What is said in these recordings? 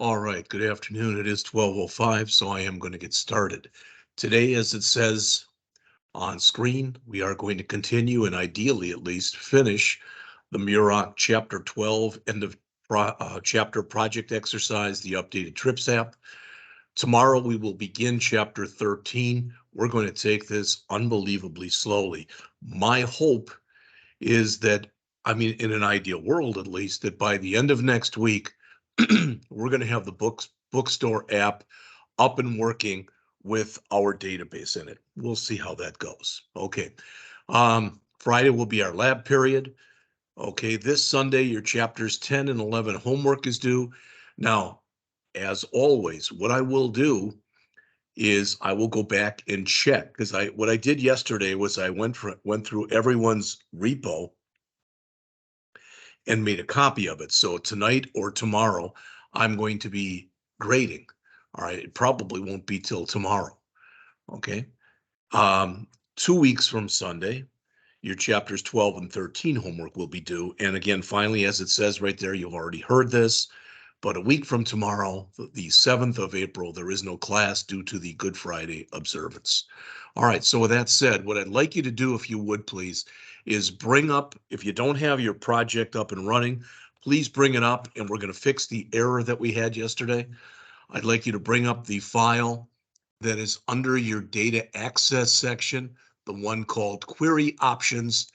All right, good afternoon. It is 12:05, so I am going to get started. Today, as it says on screen, we are going to continue and ideally at least finish the Murach Chapter 12 end of chapter project exercise, the updated TRIPS app. Tomorrow we will begin Chapter 13. We're going to take this unbelievably slowly. My hope is that, in an ideal world at least, that by the end of next week, we're going to have the bookstore app up and working with our database in it. We'll see how that goes. Okay. Friday will be our lab period. Okay, this Sunday, your chapters 10 and 11 homework is due. Now, as always, what I will do is I will go back and check, because what I did yesterday was I went through everyone's repo and made a copy of it. So tonight or tomorrow, I'm going to be grading. All right, it probably won't be till tomorrow. Okay. 2 weeks from Sunday, your chapters 12 and 13 homework will be due. And again, finally, as it says right there, you've already heard this, but a week from tomorrow, the 7th of April, there is no class due to the Good Friday observance. All right, so with that said, what I'd like you to do, if you would please, is bring up, if you don't have your project up and running, please bring it up, and we're going to fix the error that we had yesterday. I'd like you to bring up the file that is under your data access section, the one called query options.cs.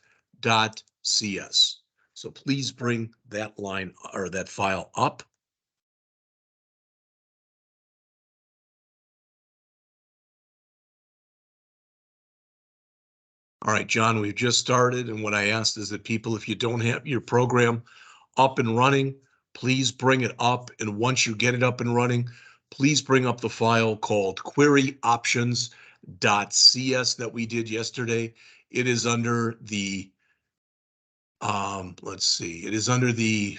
So please bring that line or that file up. All right, John, we've just started, and what I asked is that people, if you don't have your program up and running, please bring it up, and once you get it up and running, please bring up the file called query options.cs that we did yesterday. It is under the, let's see, it is under the,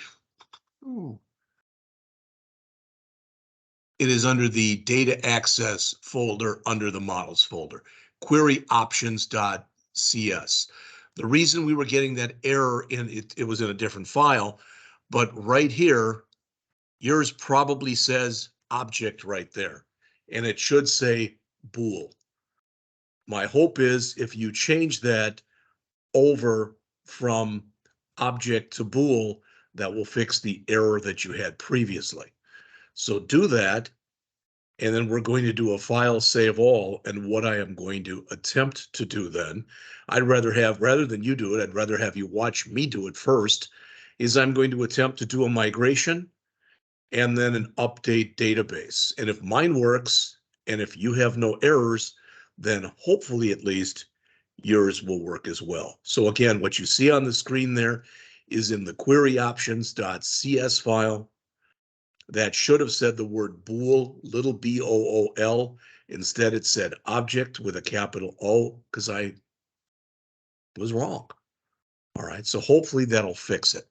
it is under the data access folder under the models folder, query options.cs. The reason we were getting that error in it was in a different file, but right here, yours probably says object right there, and it should say bool. My hope is if you change that over from object to bool, that will fix the error that you had previously. So do that, and then we're going to do a file save all. And what I am going to attempt to do then, rather than you do it, I'd rather have you watch me do it first, is I'm going to attempt to do a migration and then an update database. And if mine works, and if you have no errors, then hopefully at least yours will work as well. So again, what you see on the screen there is in the query options.cs file. That should have said the word bool, little B-O-O-L. Instead, it said object with a capital O, because I was wrong. All right, so hopefully that'll fix it.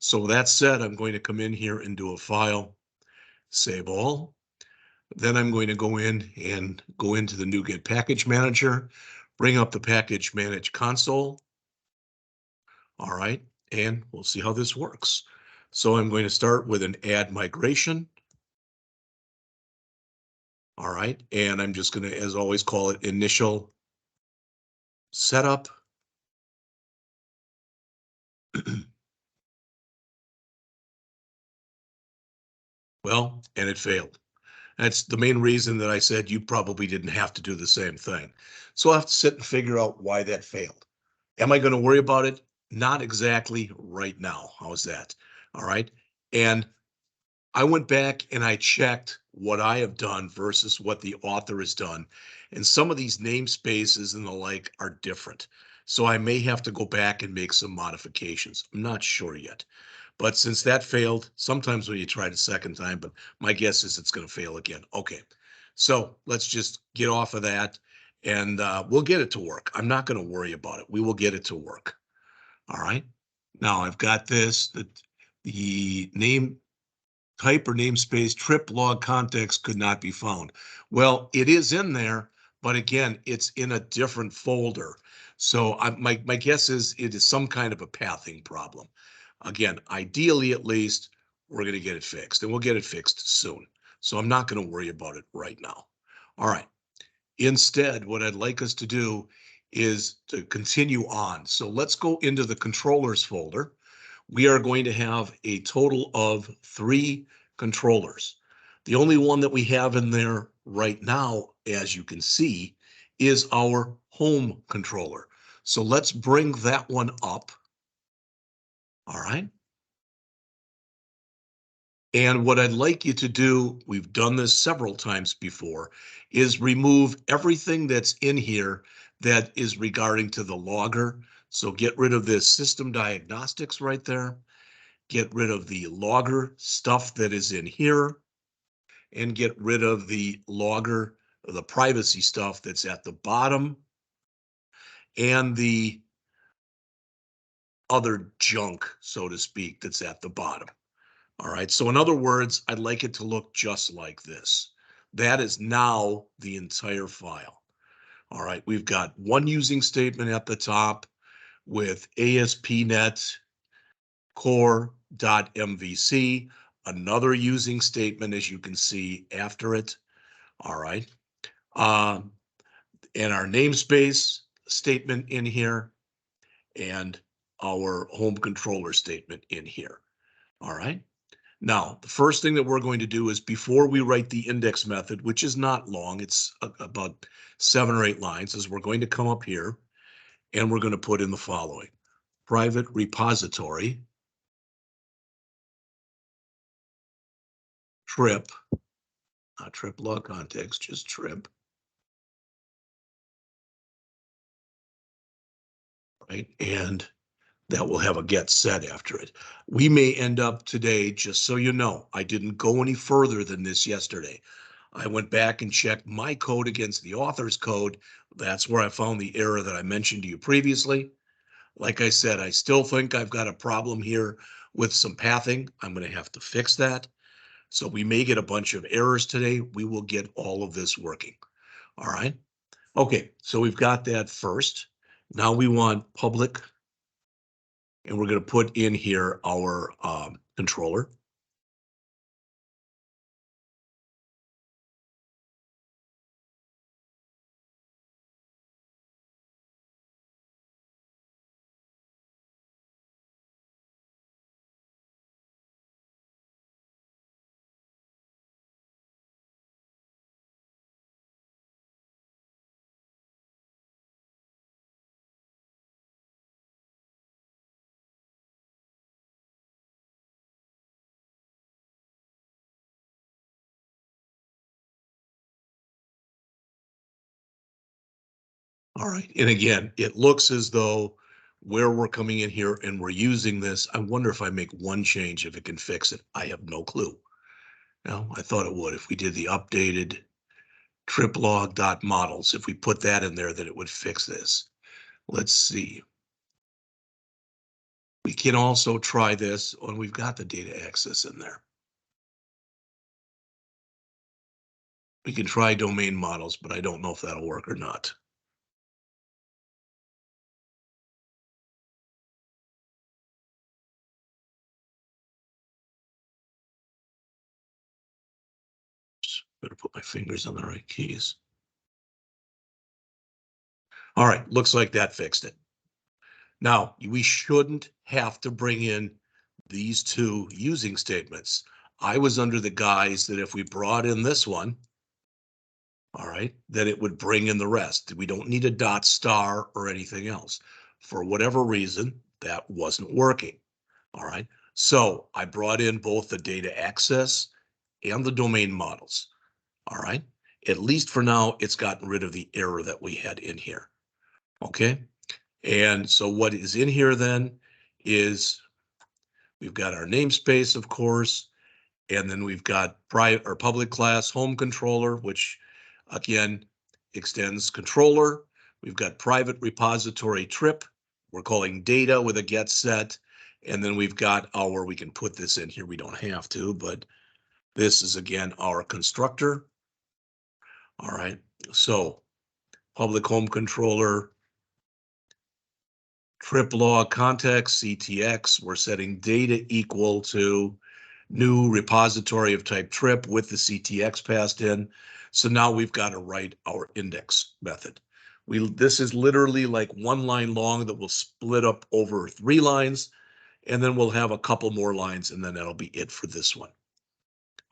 So with that said, I'm going to come in here and do a file, save all. Then I'm going to go in and go into the NuGet package manager, bring up the package manage console. All right, and we'll see how this works. So I'm going to start with an add migration. All right, and I'm just going to, as always, call it initial setup. Well, and it failed. That's the main reason that I said you probably didn't have to do the same thing. So I'll have to sit and figure out why that failed. Am I going to worry about it? Not exactly right now. How's that? All right. And I went back and I checked what I have done versus what the author has done. And some of these namespaces and the like are different. So I may have to go back and make some modifications. I'm not sure yet. But since that failed, sometimes when you try it a second time, but my guess is it's going to fail again. Okay, so let's just get off of that and we'll get it to work. I'm not going to worry about it. We will get it to work. All right. Now I've got this, the name type or namespace trip log context could not be found. Well, it is in there, but again, it's in a different folder. So my guess is it is some kind of a pathing problem. Again, ideally, at least, we're going to get it fixed, and we'll get it fixed soon. So I'm not going to worry about it right now. All right. Instead, what I'd like us to do is to continue on. So let's go into the controllers folder. We are going to have a total of 3 controllers. The only one that we have in there right now, as you can see, is our home controller. So let's bring that one up. All right. And what I'd like you to do, we've done this several times before, is remove everything that's in here that is regarding to the logger. So get rid of this system diagnostics right there. Get rid of the logger stuff that is in here, and get rid of the logger, the privacy stuff that's at the bottom, and the other junk, so to speak, that's at the bottom. All right, so in other words, I'd like it to look just like this. That is now the entire file. All right, we've got one using statement at the top with ASP.NET core.mvc, another using statement, as you can see after it. All right, and our namespace statement in here, and our home controller statement in here. All right. Now, the first thing that we're going to do is, before we write the index method, which is not long, it's about 7 or 8 lines, is we're going to come up here and we're going to put in the following: private repository trip, not trip log context, just trip, right? And that will have a get set after it. We may end up today, just so you know, I didn't go any further than this yesterday. I went back and checked my code against the author's code. That's where I found the error that I mentioned to you previously. Like I said, I still think I've got a problem here with some pathing. I'm going to have to fix that. So we may get a bunch of errors today. We will get all of this working. All right. Okay, so we've got that first. Now we want public, and we're going to put in here our controller. All right, and again, it looks as though where we're coming in here and we're using this, I wonder if I make one change, if it can fix it. I have no clue. No, I thought it would. If we did the updated triplog.models, if we put that in there, that it would fix this. Let's see. We can also try this when we've got the data access in there. We can try domain models, but I don't know if that'll work or not. Better put my fingers on the right keys. All right, looks like that fixed it. Now, we shouldn't have to bring in these 2 using statements. I was under the guise that if we brought in this one, all right, that it would bring in the rest. We don't need a dot star or anything else. For whatever reason, that wasn't working. All right, so I brought in both the data access and the domain models. All right, at least for now, it's gotten rid of the error that we had in here. Okay, and so what is in here then is we've got our namespace, of course, and then we've got private or public class home controller, which again extends controller. We've got private repository trip. We're calling data with a get set. And then we've got our, we can put this in here. We don't have to, but this is again our constructor. All right. So public home controller, trip log context, CTX, we're setting data equal to new repository of type trip with the CTX passed in. So now we've got to write our index method. This is literally like one line long that will split up over 3 lines, and then we'll have a couple more lines, and then that'll be it for this one.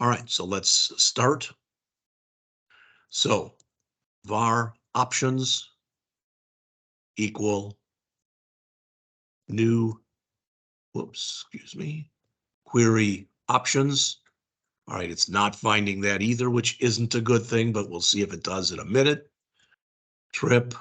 All right, so let's start. So var options equal new, query options. All right, it's not finding that either, which isn't a good thing, but we'll see if it does in a minute. Trip.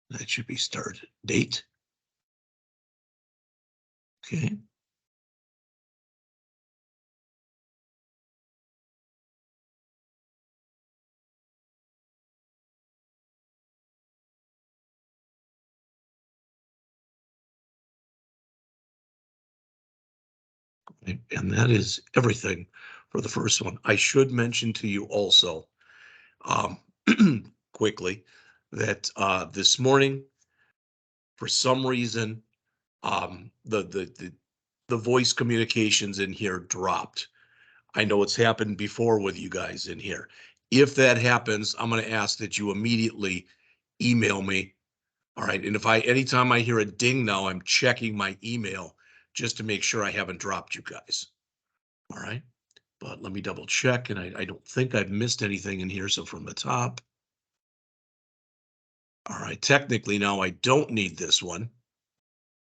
That should be start date. Okay. And that is everything for the first one. I should mention to you also, quickly, that this morning, for some reason, the voice communications in here dropped. I know it's happened before with you guys in here. If that happens, I'm going to ask that you immediately email me. All right. And anytime I hear a ding now, I'm checking my email just to make sure I haven't dropped you guys. All right. But let me double check. And I don't think I've missed anything in here. So from the top. All right. Technically now I don't need this one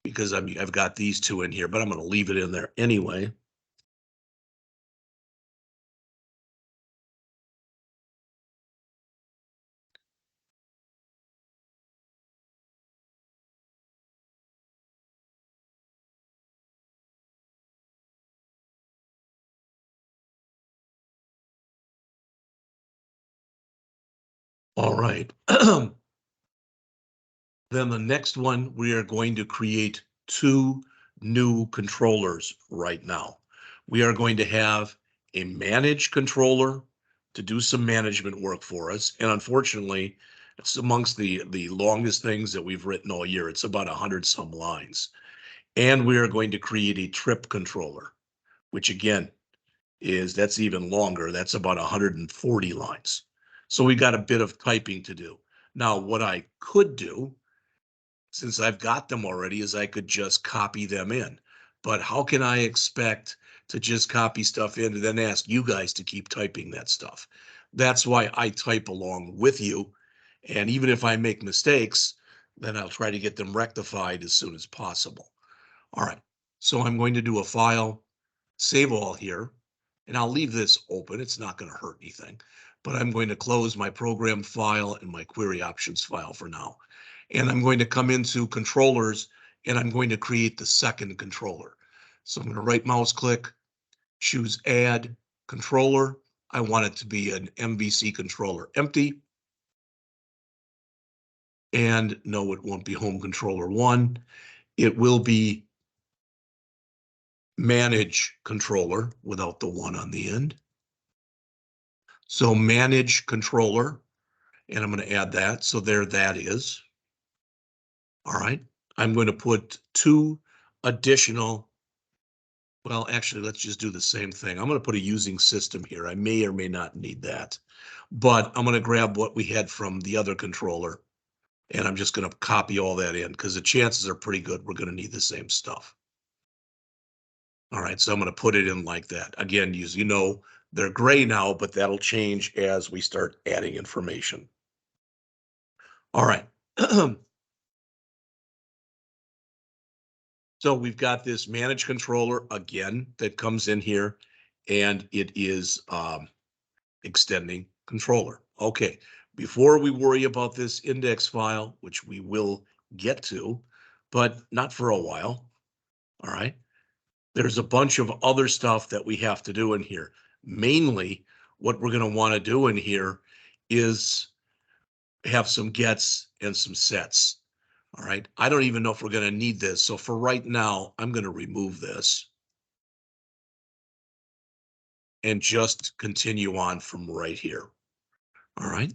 because I've got these two in here, but I'm going to leave it in there anyway. All right. Then the next one, we are going to create 2 new controllers right now. We are going to have a manage controller to do some management work for us. And unfortunately, it's amongst the longest things that we've written all year. It's about 100 some lines. And we are going to create a trip controller, which again that's even longer. That's about 140 lines. So we got a bit of typing to do. Now, what I could do, since I've got them already, is I could just copy them in. But how can I expect to just copy stuff in and then ask you guys to keep typing that stuff? That's why I type along with you. And even if I make mistakes, then I'll try to get them rectified as soon as possible. All right, so I'm going to do a file, save all here, and I'll leave this open. It's not going to hurt anything, but I'm going to close my program file and my query options file for now. And I'm going to come into controllers and I'm going to create the second controller. So I'm going to right mouse click, choose add controller. I want it to be an MVC controller empty. And no, it won't be home controller 1. It will be manage controller without the 1 on the end. So manage controller, and I'm going to add that. So there that is. All right. I'm going to put 2 additional. Well, actually, let's just do the same thing. I'm going to put a using system here. I may or may not need that, but I'm going to grab what we had from the other controller, and I'm just going to copy all that in because the chances are pretty good we're going to need the same stuff. All right, so I'm going to put it in like that. Again, you know, they're gray now, but that'll change as we start adding information. All right. So we've got this manage controller again that comes in here, and it is extending controller. Okay, before we worry about this index file, which we will get to, but not for a while. All right. There's a bunch of other stuff that we have to do in here. Mainly, what we're going to want to do in here is have some gets and some sets. All right. I don't even know if we're going to need this. So for right now, I'm going to remove this and just continue on from right here. All right.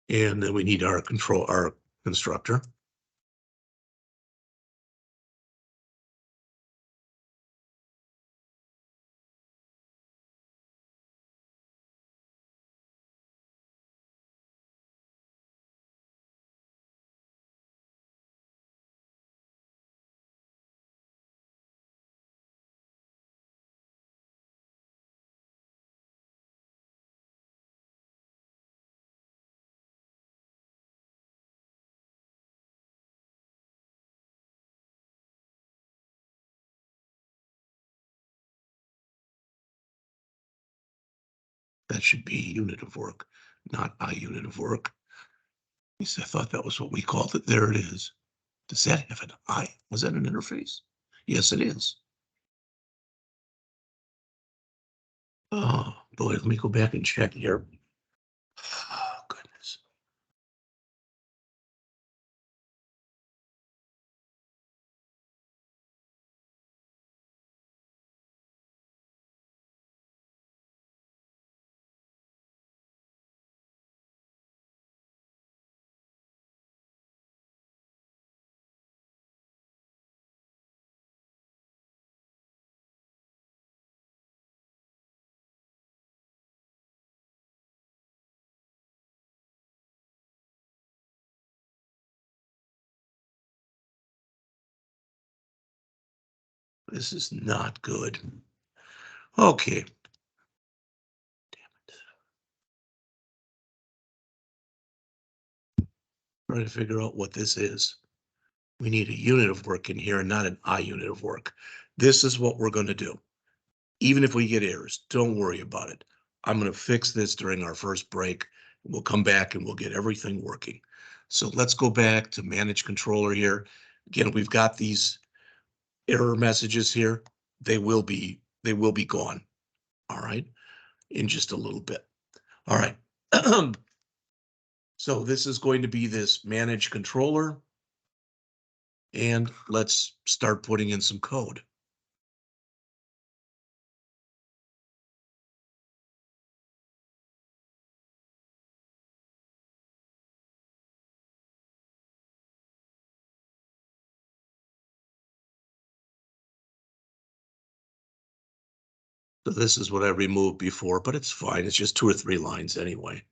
And then we need our constructor. That should be unit of work, not a unit of work. At least I thought that was what we called it. There it is. Does that have an I? Was that an interface? Yes, it is. Oh, boy, let me go back and check here. Oh, goodness. This is not good. Okay. Trying to figure out what this is. We need a unit of work in here and not an I unit of work. This is what we're going to do. Even if we get errors, don't worry about it. I'm going to fix this during our first break. We'll come back and we'll get everything working. So let's go back to manage controller here. Again, we've got these error messages here. They will be gone. All right. In just a little bit. All right. So this is going to be this manage controller. And let's start putting in some code. So this is what I removed before, but it's fine. It's just 2 or 3 lines anyway.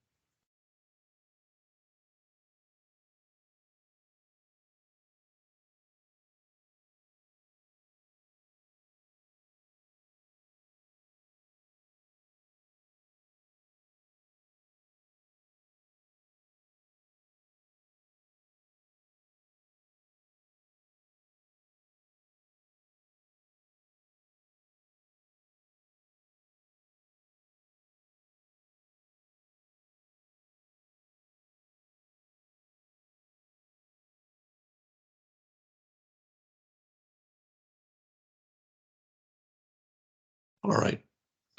All right.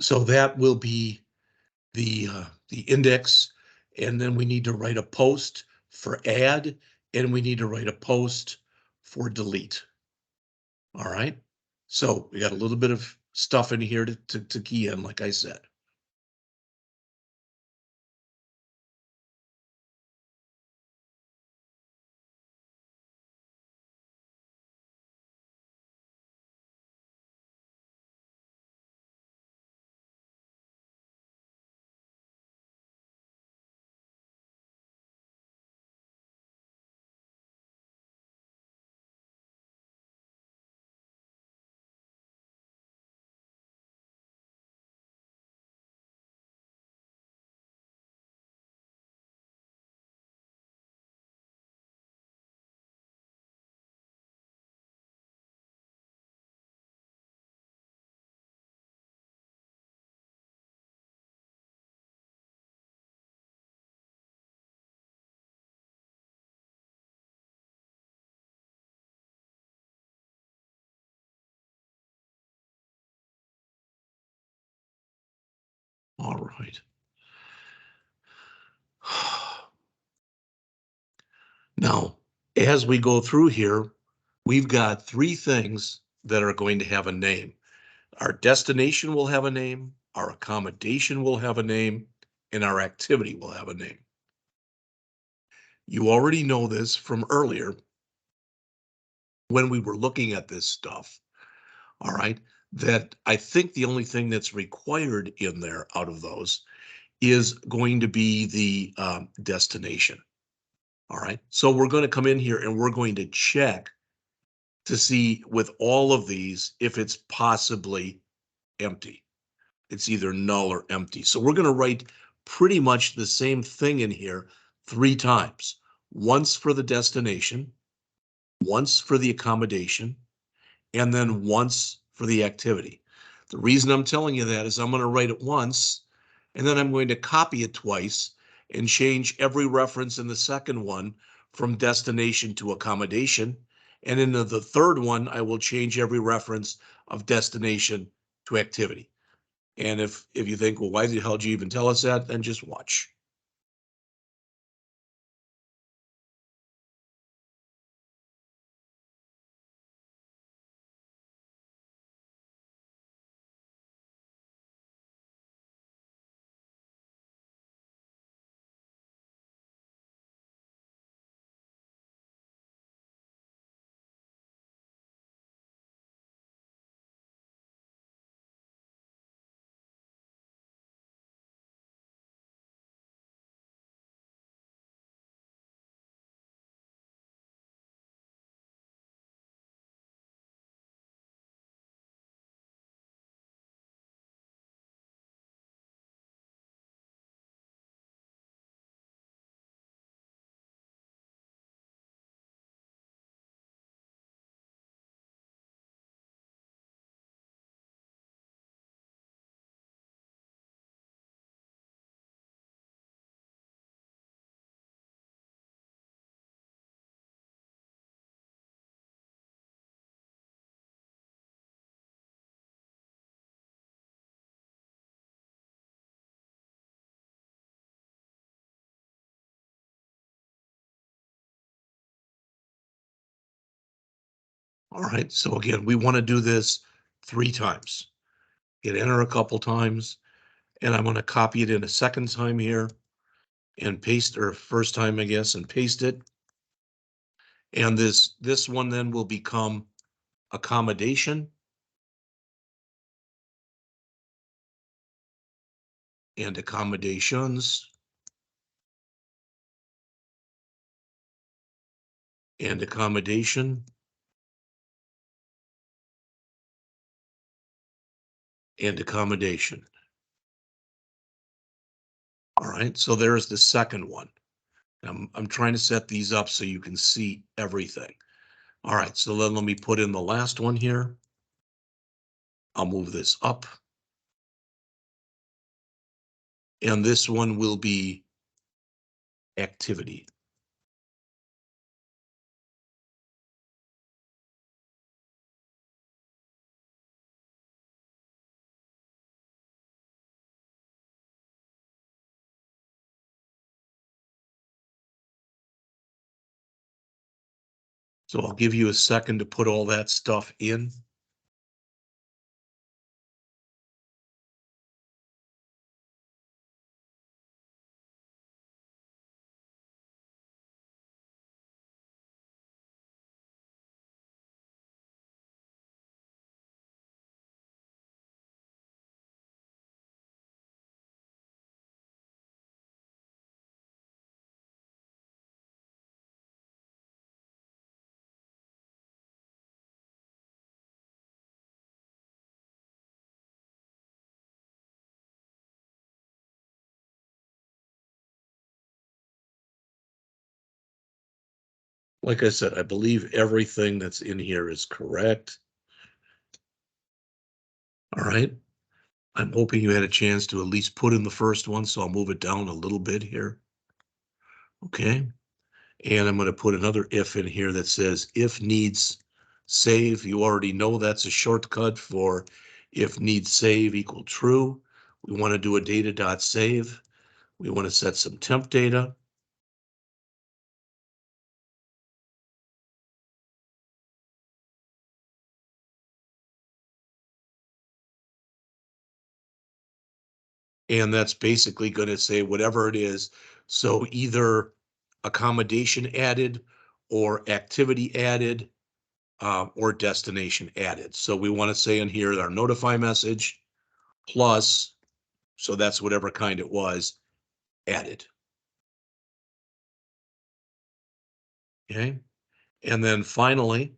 So that will be the index, and then we need to write a post for add, and we need to write a post for delete. All right. So we got a little bit of stuff in here to key in, like I said. All right. Now, as we go through here, we've got three things that are going to have a name. Our destination will have a name, our accommodation will have a name, and our activity will have a name. You already know this from earlier when we were looking at this stuff, all right, that I think the only thing that's required in there out of those is going to be the destination. All right, so we're going to come in here and we're going to check to see with all of these if it's possibly empty. It's either null or empty. So we're going to write pretty much the same thing in here 3 times. Once for the destination, once for the accommodation, and then once for the activity. The reason I'm telling you that is I'm going to write it once, and then I'm going to copy it twice and change every reference in the second one from destination to accommodation. And in the third one, I will change every reference of destination to activity. And if you think, well, why the hell did you even tell us that? Then just watch. All right, so again, we want to do this 3 times. Hit enter a couple times, and I'm going to copy it in a second time here and paste, or first time, I guess, and paste it. And this one then will become accommodation and accommodations and accommodation and accommodation. All right, so there's the second one. I'm trying to set these up so you can see everything. All right, so then let me put in the last one here. I'll move this up. And this one will be activity. So I'll give you a second to put all that stuff in. Like I said, I believe everything that's in here is correct. All right. I'm hoping you had a chance to at least put in the first one, so I'll move it down a little bit here. Okay. And I'm going to put another if in here that says if needs save. You already know that's a shortcut for if needs save equal true. We want to do a data.save. We want to set some temp data. And that's basically going to say whatever it is. So either accommodation added or activity added or destination added. So we want to say in here our notify message plus, so that's whatever kind it was, added. Okay. And then finally,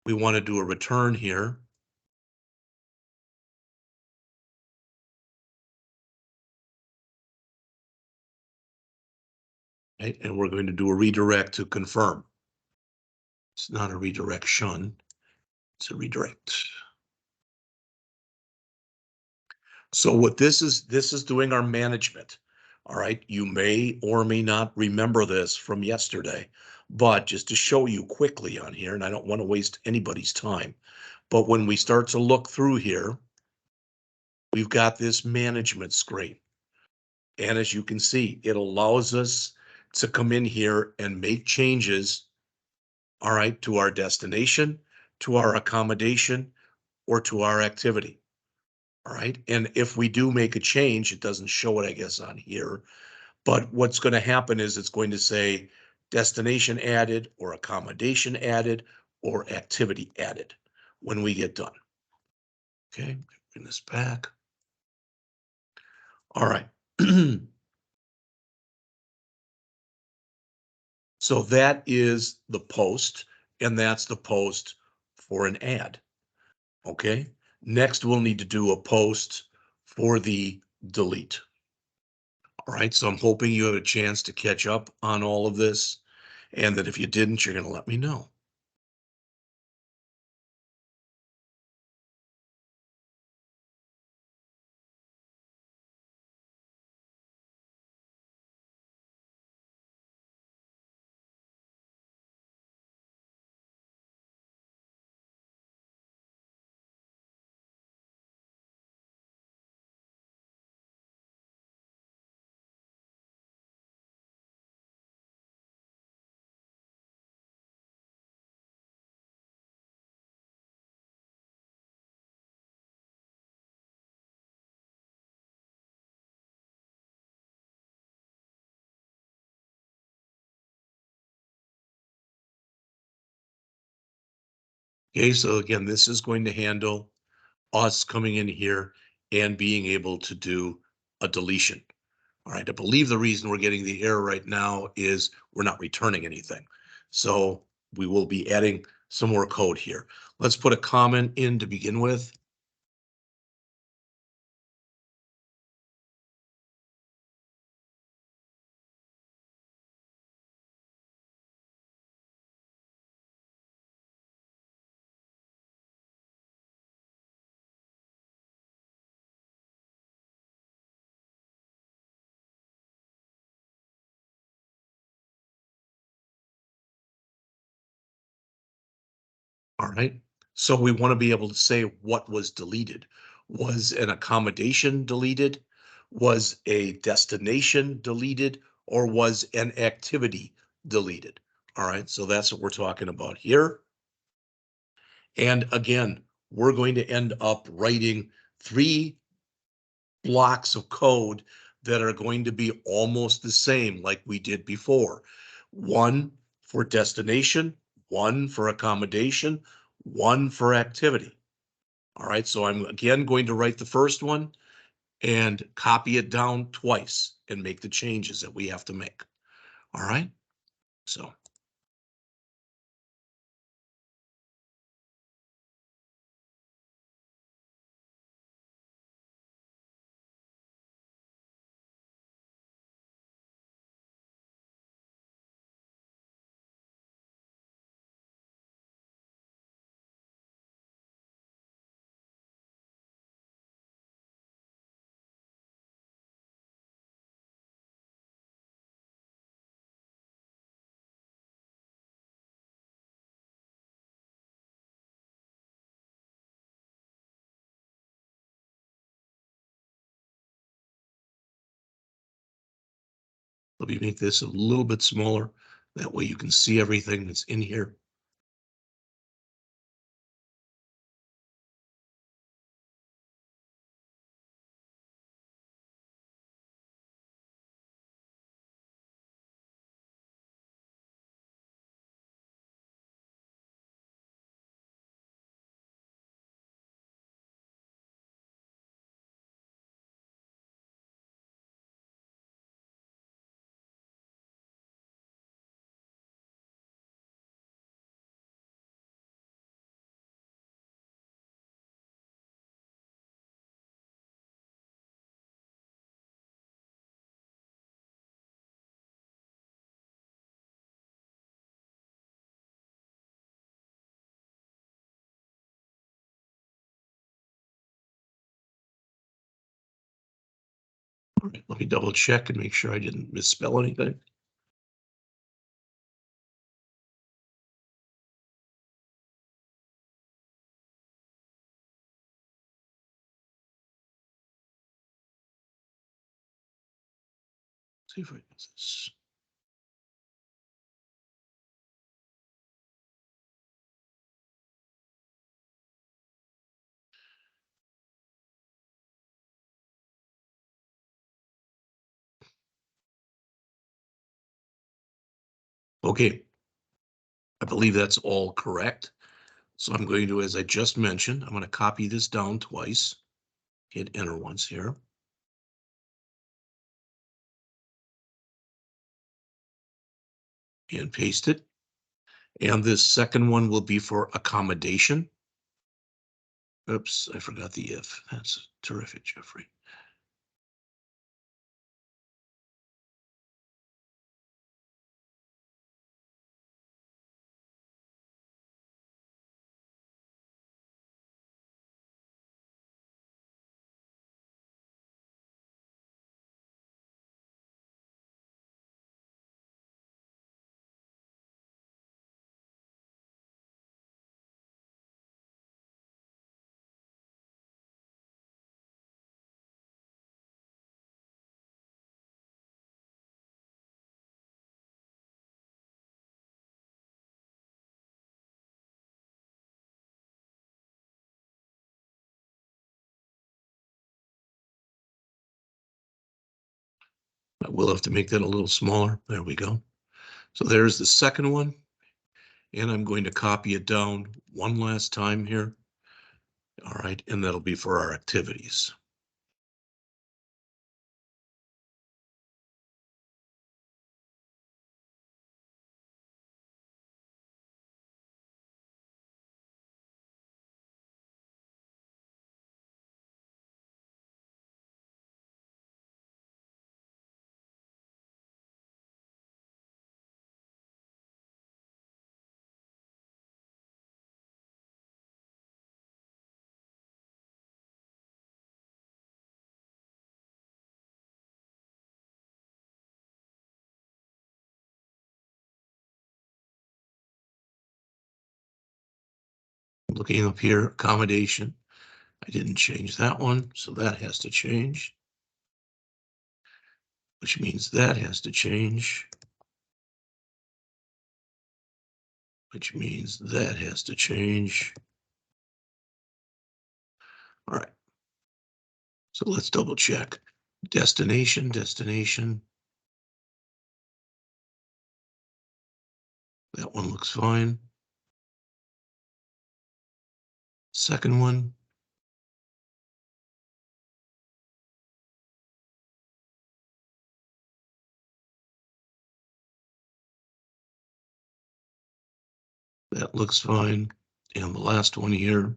we want to do a return here. Right? And we're going to do a redirect to confirm. It's not a redirection, it's a redirect. So what this is doing our management. All right, you may or may not remember this from yesterday, but just to show you quickly on here, and I don't want to waste anybody's time, but when we start to look through here, we've got this management screen. And as you can see, it allows us to come in here and make changes, all right, to our destination, to our accommodation, or to our activity. All right. And if we do make a change, it doesn't show it, I guess, on here. But what's going to happen is it's going to say destination added or accommodation added or activity added when we get done. Okay. Bring this back. All right. So that is the post, and that's the post for an ad. Okay. Next, we'll need to do a post for the delete. All right. So I'm hoping you have a chance to catch up on all of this, and that if you didn't, you're going to let me know. Okay. So again, this is going to handle us coming in here and being able to do a deletion. All right. I believe the reason we're getting the error right now is we're not returning anything. So we will be adding some more code here. Let's put a comment in to begin with. All right. So we want to be able to say what was deleted. Was an accommodation deleted? Was a destination deleted? Or was an activity deleted? All right. So that's what we're talking about here. And again, we're going to end up writing 3 blocks of code that are going to be almost the same like we did before. One for destination, one for accommodation, one for activity. All right, so I'm again going to write the first one and copy it down twice and make the changes that we have to make. All right, so. Let me make this a little bit smaller. That way you can see everything that's in here. All right, let me double check and make sure I didn't misspell anything. See if I do this. Okay, I believe that's all correct. So I'm going to, as I just mentioned, I'm going to copy this down twice. Hit enter once here. And paste it. And this second one will be for accommodation. Oops, I forgot the if. That's terrific, Jeffrey. I will have to make that a little smaller. There we go. So there's the second one. And I'm going to copy it down one last time here. All right, and that'll be for our activities. Looking up here, accommodation. I didn't change that one, so that has to change. Which means that has to change. Which means that has to change. All right. So let's double check. Destination, destination. That one looks fine. Second one. That looks fine. And the last one here.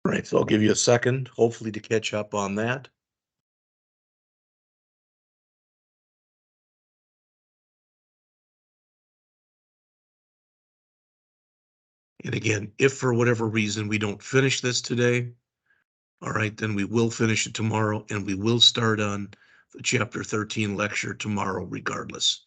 All right, so I'll give you a second, hopefully to catch up on that. And again, if for whatever reason we don't finish this today, All right, then we will finish it tomorrow, and we will start on the chapter 13 lecture tomorrow regardless.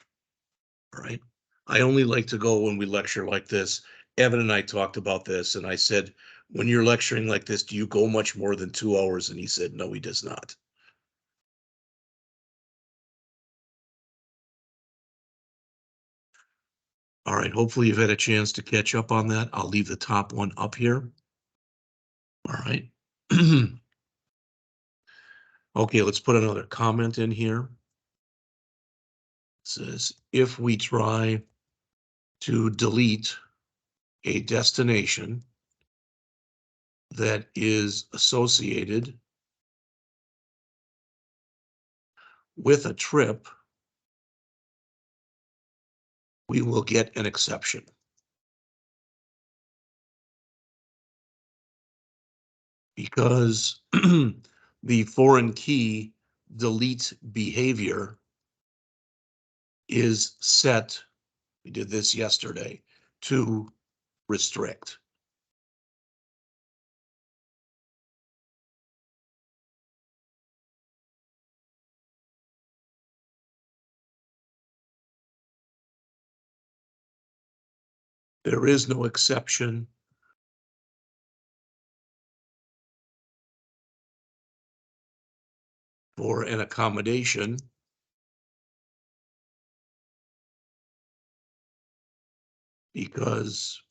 All right. I only like to go when we lecture like this. Evan and I talked about this, and I said, when you're lecturing like this, do you go much more than 2 hours? And he said, no, he does not. All right, hopefully you've had a chance to catch up on that. I'll leave the top one up here. All right. Okay, let's put another comment in here. It says, if we try to delete a destination that is associated with a trip, we will get an exception. Because the foreign key delete behavior is set, we did this yesterday, to restrict. There is no exception for an accommodation because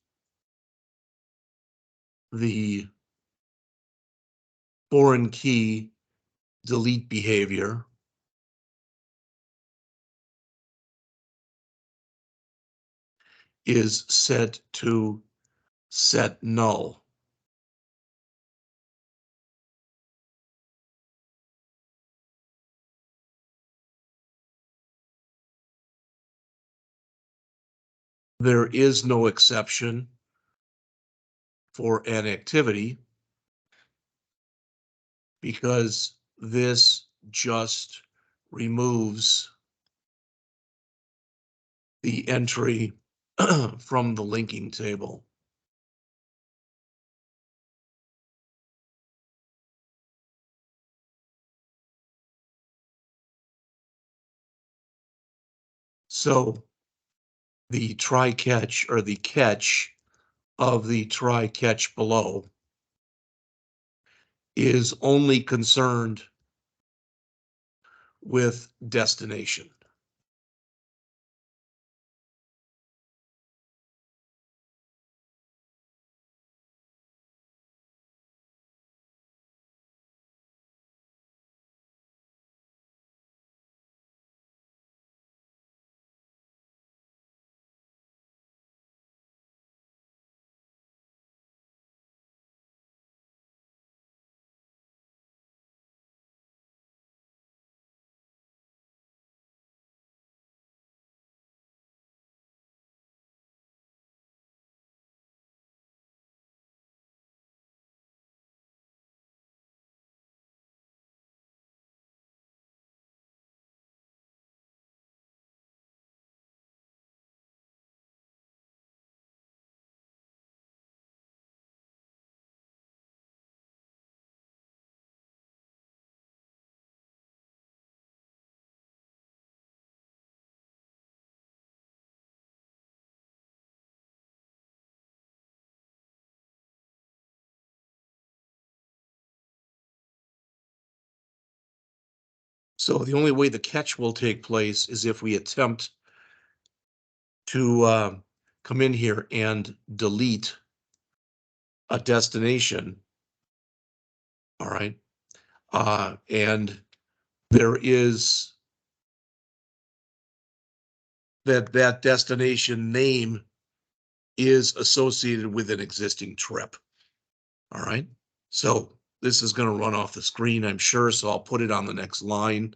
the foreign key delete behavior is set to set null. There is no exception for an activity because this just removes the entry from the linking table. So the try catch or the catch of the try catch below is only concerned with destination. So the only way the catch will take place is if we attempt to come in here and delete a destination. All right. And there is that destination name is associated with an existing trip. All right. So this is going to run off the screen, I'm sure. So I'll put it on the next line.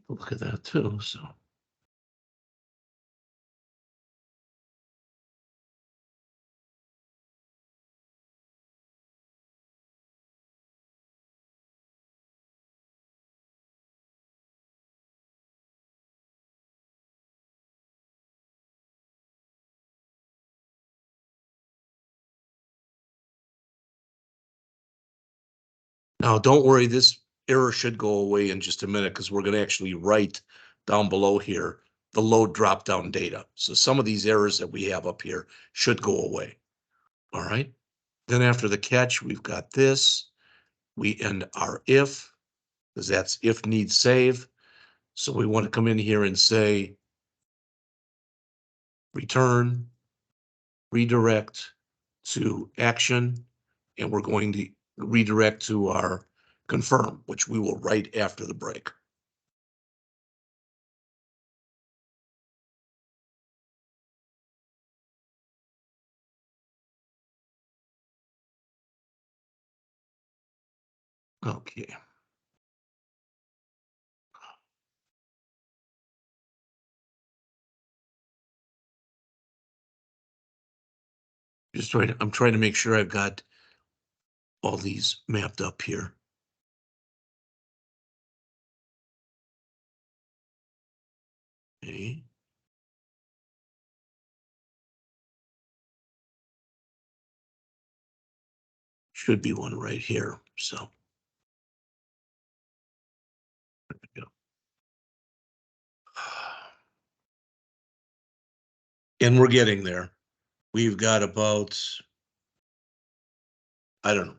Look at that too, so. Now, don't worry, this error should go away in just a minute because we're gonna actually write down below here the load drop-down data. So some of these errors that we have up here should go away. All right. Then after the catch, we've got this. We end our if, because that's if needs save. So we want to come in here and say return, redirect to action, and we're going to redirect to our confirm, which we will write after the break. Okay. I'm trying to make sure I've got all these mapped up here. Okay. Should be one right here. So there we go. And we're getting there. We've got about, I don't know,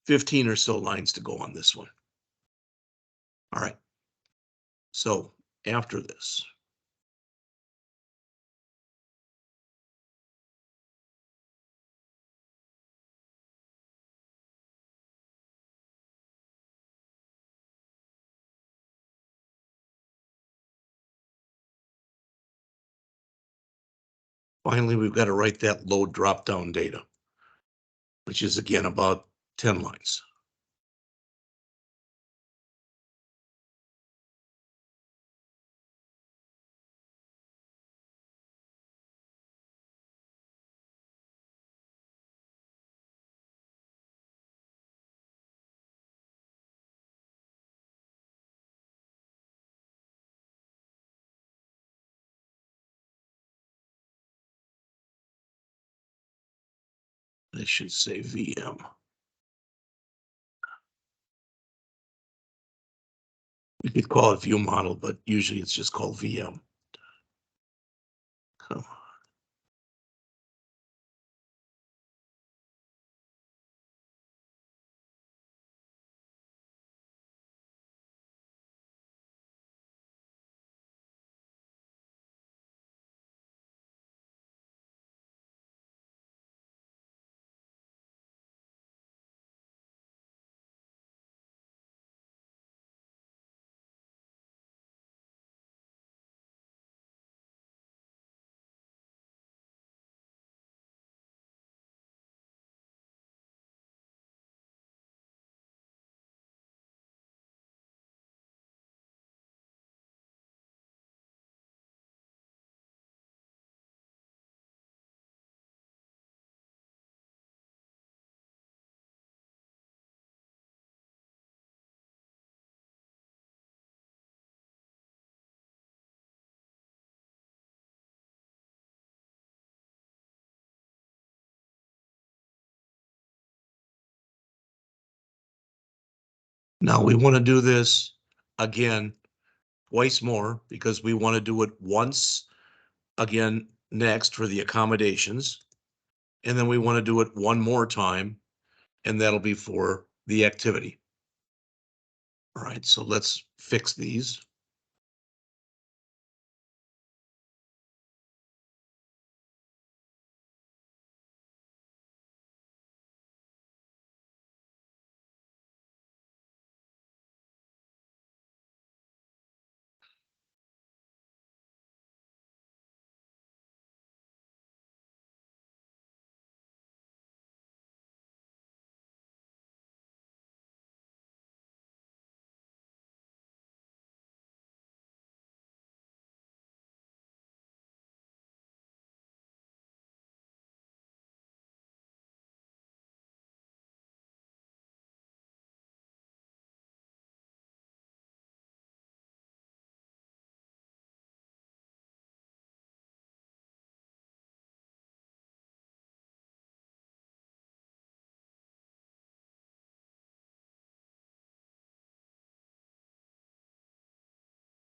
15 or so lines to go on this one. All right. So after this, finally, we've got to write that load drop-down data, which is again about 10 lines. This should say VM. We could call it view model, but usually it's just called VM. Come on. Now we want to do this again twice more because we want to do it once again next for the accommodations. And then we want to do it one more time, and that'll be for the activity. All right, so let's fix these.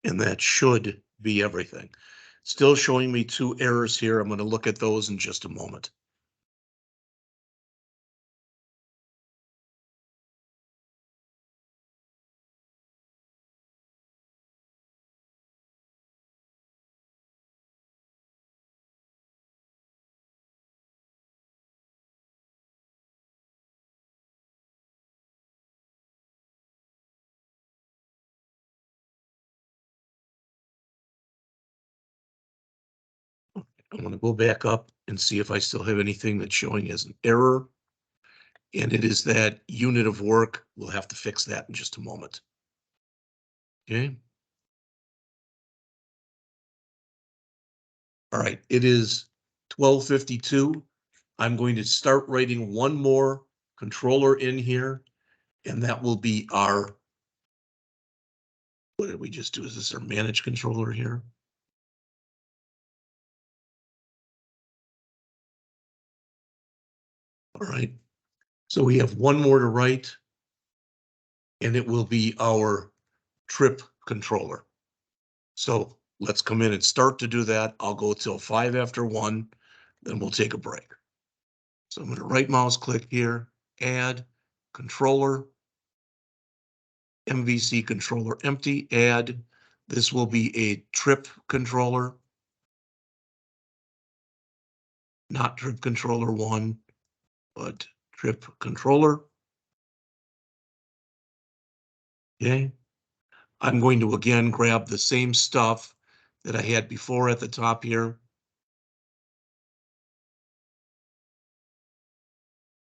And that should be everything. Still showing me 2 errors here. I'm going to look at those in just a moment. I'm going to go back up and see if I still have anything that's showing as an error. And it is that unit of work. We'll have to fix that in just a moment. Okay. All right, it is 12:52. I'm going to start writing one more controller in here, and that will be our, what did we just do? Is this our manage controller here? All right, so we have one more to write, and it will be our trip controller. So let's come in and start to do that. I'll go till 5 after 1, then we'll take a break. So I'm going to right mouse click here, add controller, MVC controller empty, add. This will be a trip controller, not trip controller 1, but trip controller. Okay. I'm going to again grab the same stuff that I had before at the top here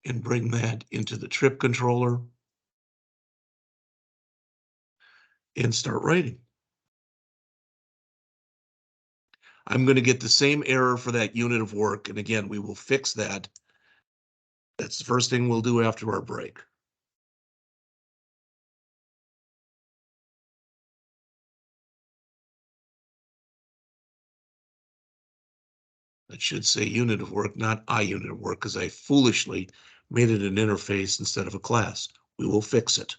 and bring that into the trip controller and start writing. I'm going to get the same error for that unit of work. And again, we will fix that. That's the first thing we'll do after our break. That should say unit of work, not I unit of work, because I foolishly made it an interface instead of a class. We will fix it.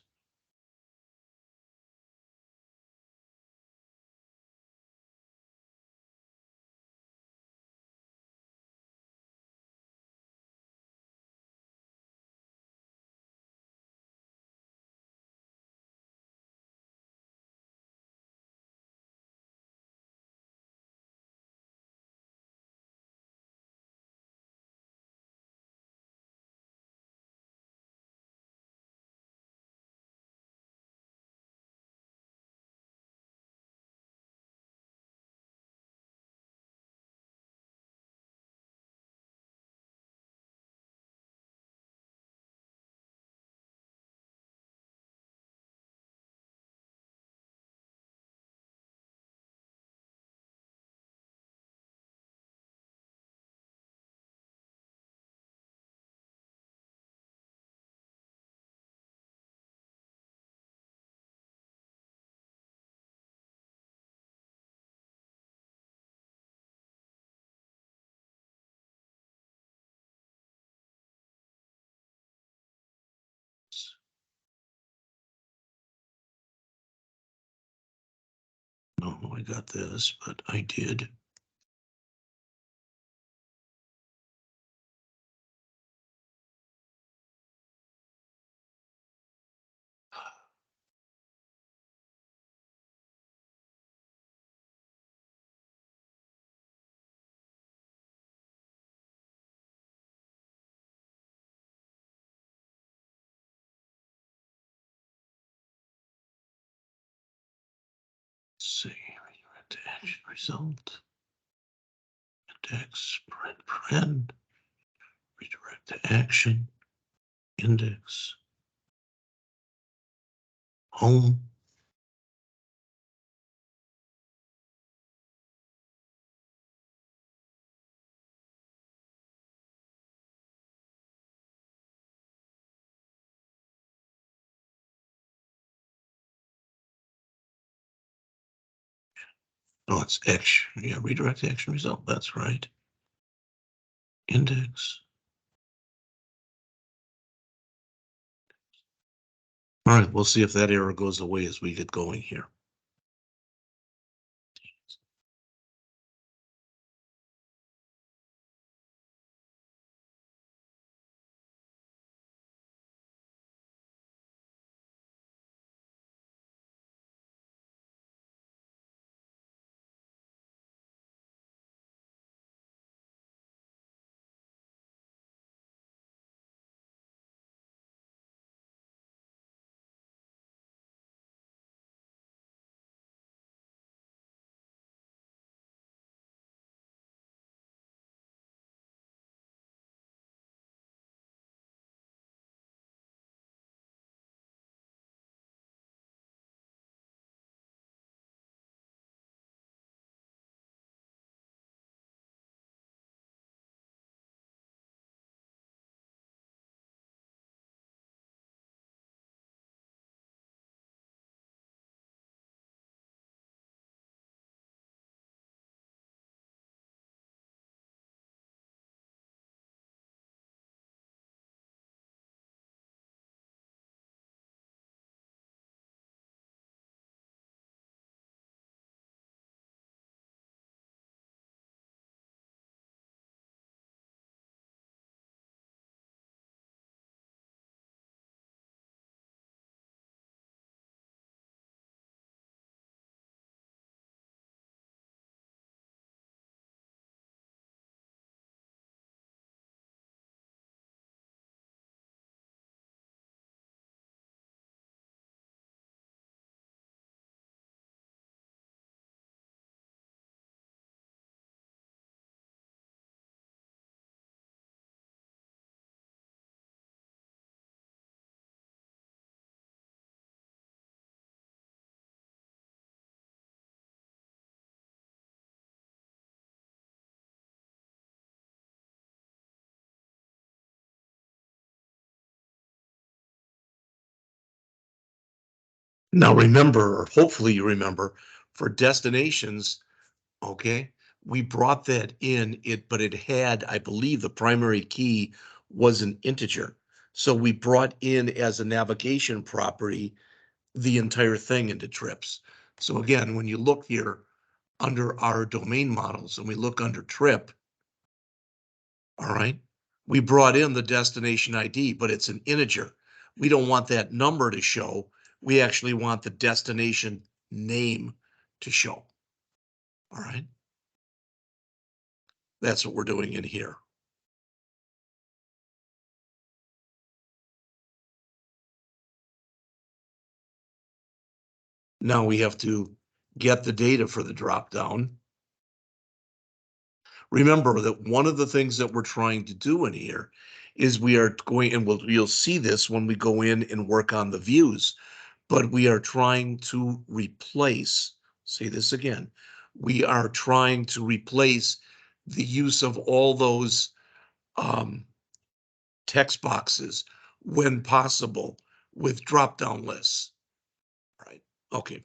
No, I got this, but I did. Let's see, redirect to action result. Index, paren, redirect to action, index, home. Oh, it's action. Yeah, redirect to action result. That's right. Index. All right, we'll see if that error goes away as we get going here. Now remember, or hopefully you remember, for destinations, okay, we brought that in but it had, I believe the primary key was an integer. So we brought in as a navigation property the entire thing into trips. So again, when you look here under our domain models and we look under trip, all right, we brought in the destination ID, but it's an integer. We don't want that number to show. We actually want the destination name to show. All right. That's what we're doing in here. Now we have to get the data for the drop down. Remember that one of the things that we're trying to do in here is we are going, and you'll see this when we go in and work on the views, but we are trying to replace, say this again, we are trying to replace the use of all those text boxes when possible with drop-down lists. Right. Okay.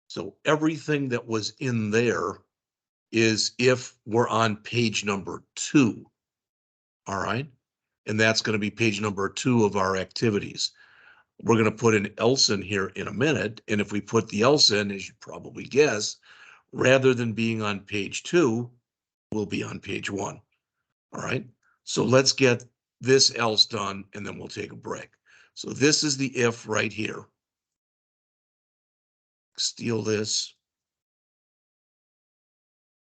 So everything that was in there is if we're on page number 2. All right. And that's going to be page number 2 of our activities. We're going to put an else in here in a minute. And if we put the else in, as you probably guess, rather than being on page 2, we'll be on page 1. All right. So let's get this else done and then we'll take a break. So this is the if right here. Steal this.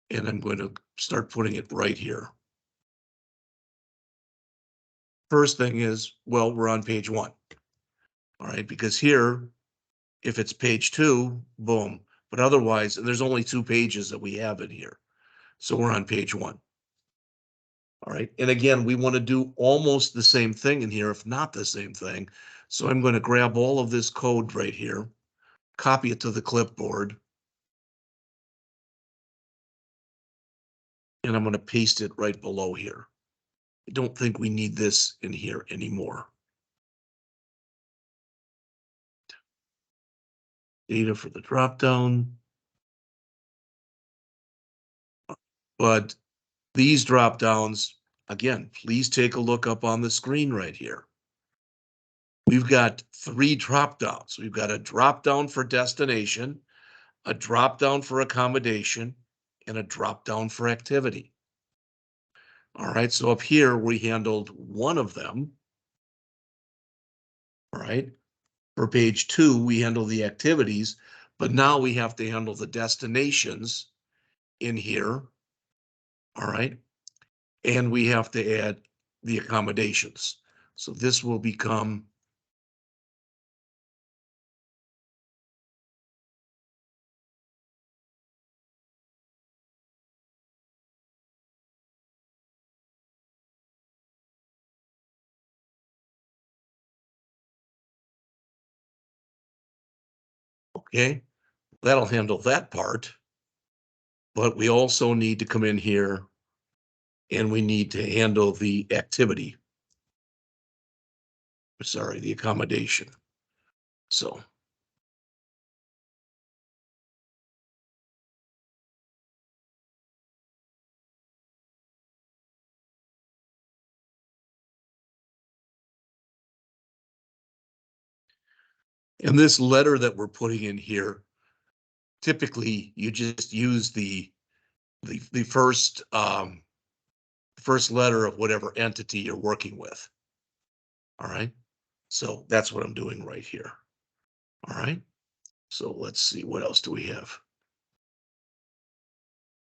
And I'm going to start putting it right here. First thing is, well, we're on page 1. All right, because here, if it's page 2, boom. But otherwise, and there's only 2 pages that we have in here. So we're on page 1. All right, and again, we want to do almost the same thing in here, if not the same thing. So I'm going to grab all of this code right here, copy it to the clipboard, and I'm going to paste it right below here. I don't think we need this in here anymore. Data for the dropdown. But these drop downs, again, please take a look up on the screen right here. We've got 3 drop downs. We've got a drop down for destination, a drop down for accommodation, and a drop down for activity. All right, so up here we handled one of them. All right, for page 2, we handle the activities, but now we have to handle the destinations in here. All right, and we have to add the accommodations. So this will become okay. That'll handle that part. But we also need to come in here and we need to handle the activity. Sorry, the accommodation. So And this letter that we're putting in here, typically you just use the first first letter of whatever entity you're working with. All right. So that's what I'm doing right here. All right. So let's see, what else do we have?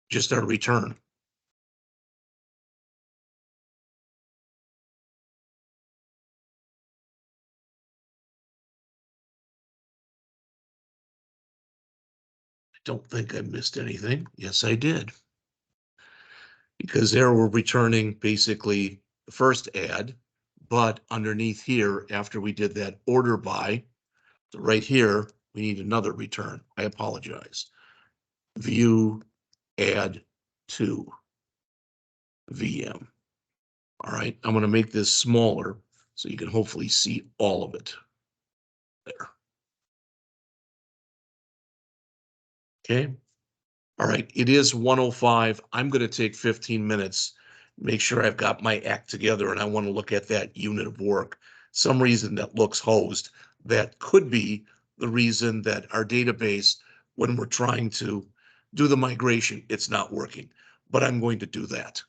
Just our return. I don't think I missed anything. Yes, I did. Because there we're returning basically the first add, but underneath here, after we did that order by, right here, we need another return. I apologize. View add to VM. All right, I'm going to make this smaller so you can hopefully see all of it there. Okay. All right, it is 1:05. I'm going to take 15 minutes, make sure I've got my act together, and I want to look at that unit of work. Some reason that looks hosed, that could be the reason that our database, when we're trying to do the migration, it's not working. But I'm going to do that.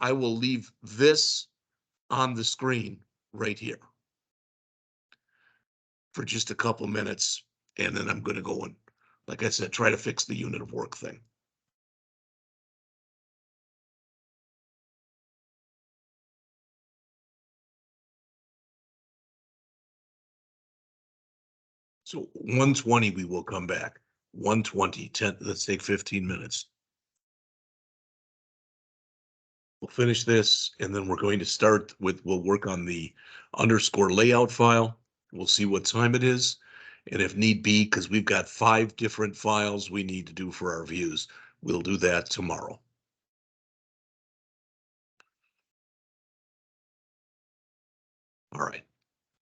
I will leave this on the screen right here for just a couple minutes, and then I'm going to go and, like I said, try to fix the unit of work thing. So 1:20, we will come back. 1:20, 10, let's take 15 minutes. We'll finish this, and then we're going to start with, we'll work on the underscore layout file. We'll see what time it is. And if need be, because we've got 5 different files we need to do for our views, we'll do that tomorrow. All right.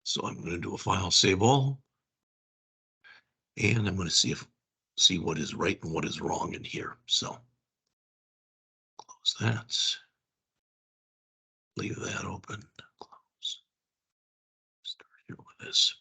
So I'm going to do a file save all. And I'm going to see what is right and what is wrong in here. So close that. Leave that open. Close. Start here with this.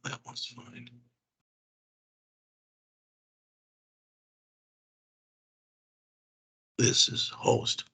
That one's fine. This is host.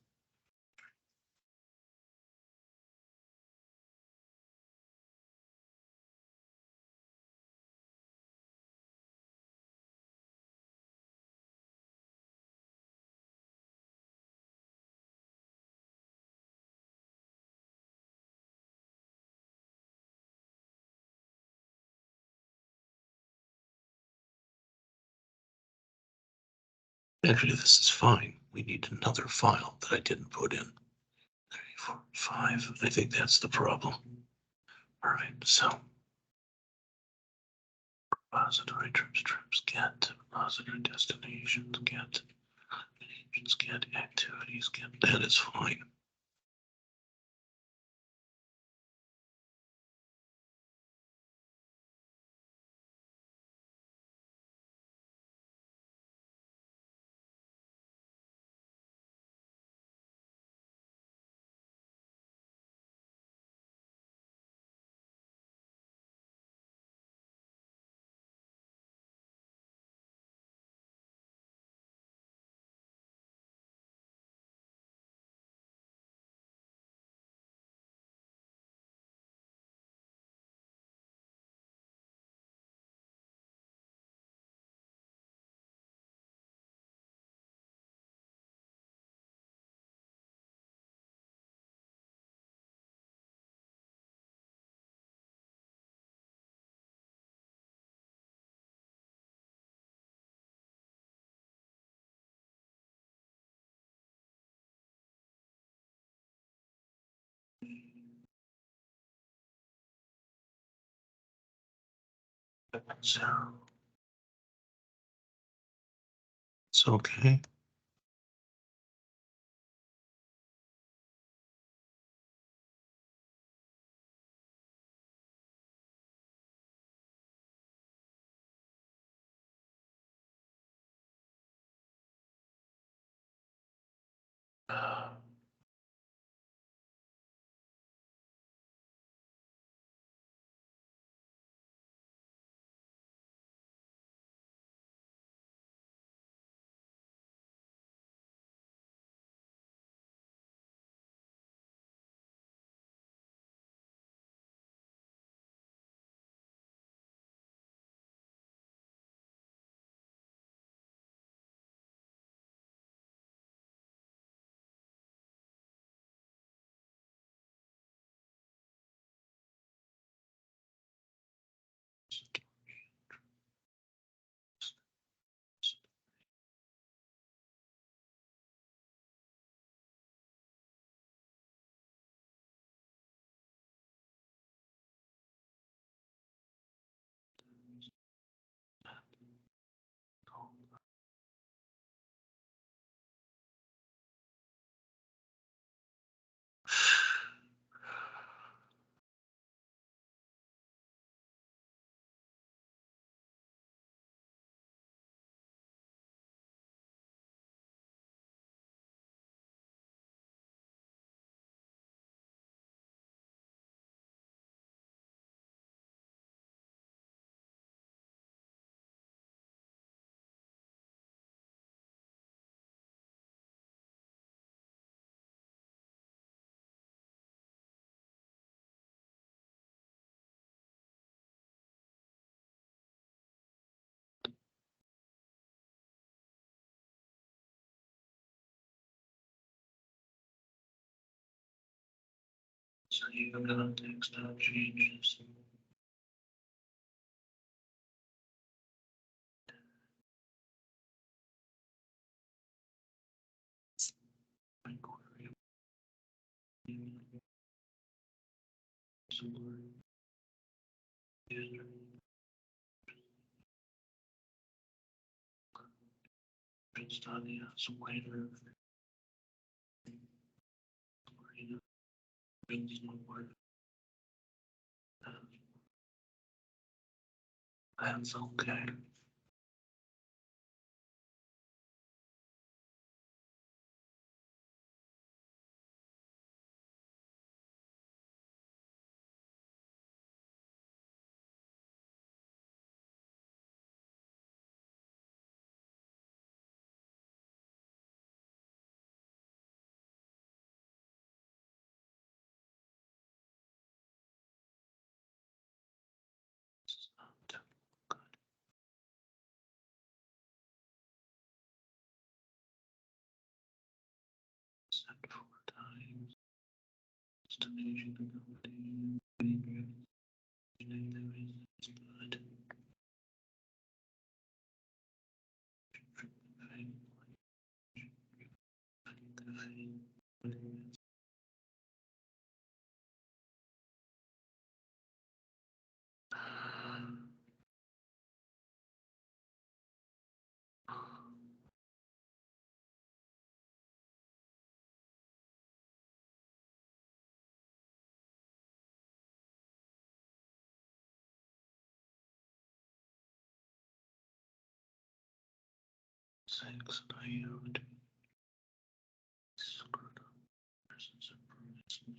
Actually, this is fine. We need another file that I didn't put in. 3, 4, 5. I think that's the problem. All right, so repository trips get repository destinations get agents get activities get. That is fine. So it's okay. So you're gonna text out changes. That's okay. Set 4 times. Destination ability. Six AWD. Screwed up. Presence information.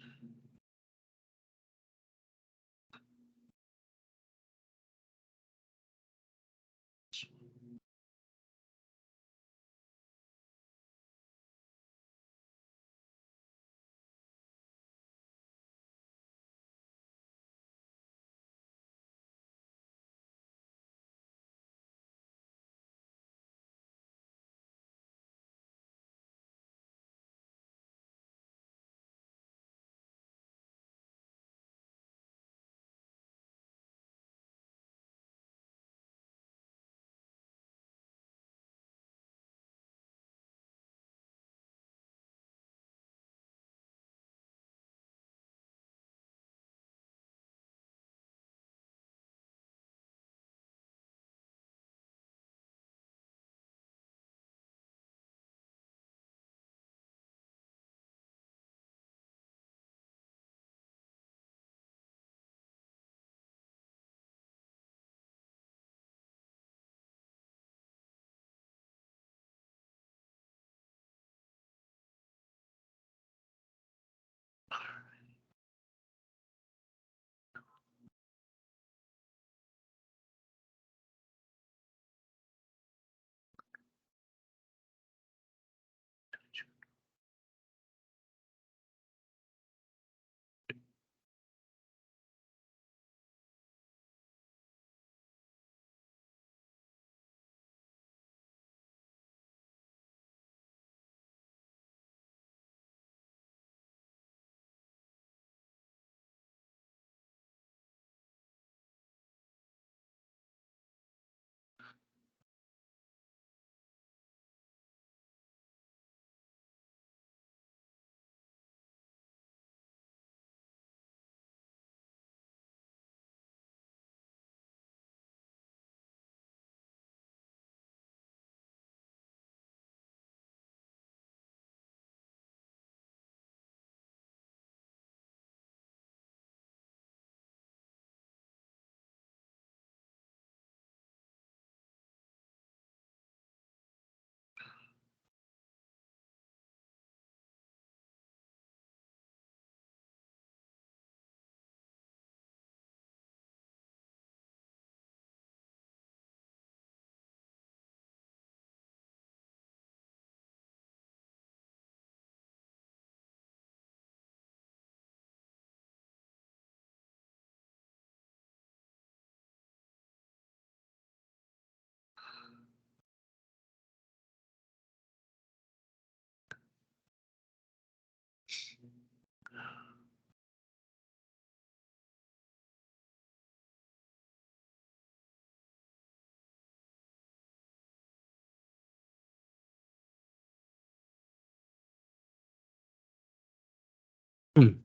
Hmm.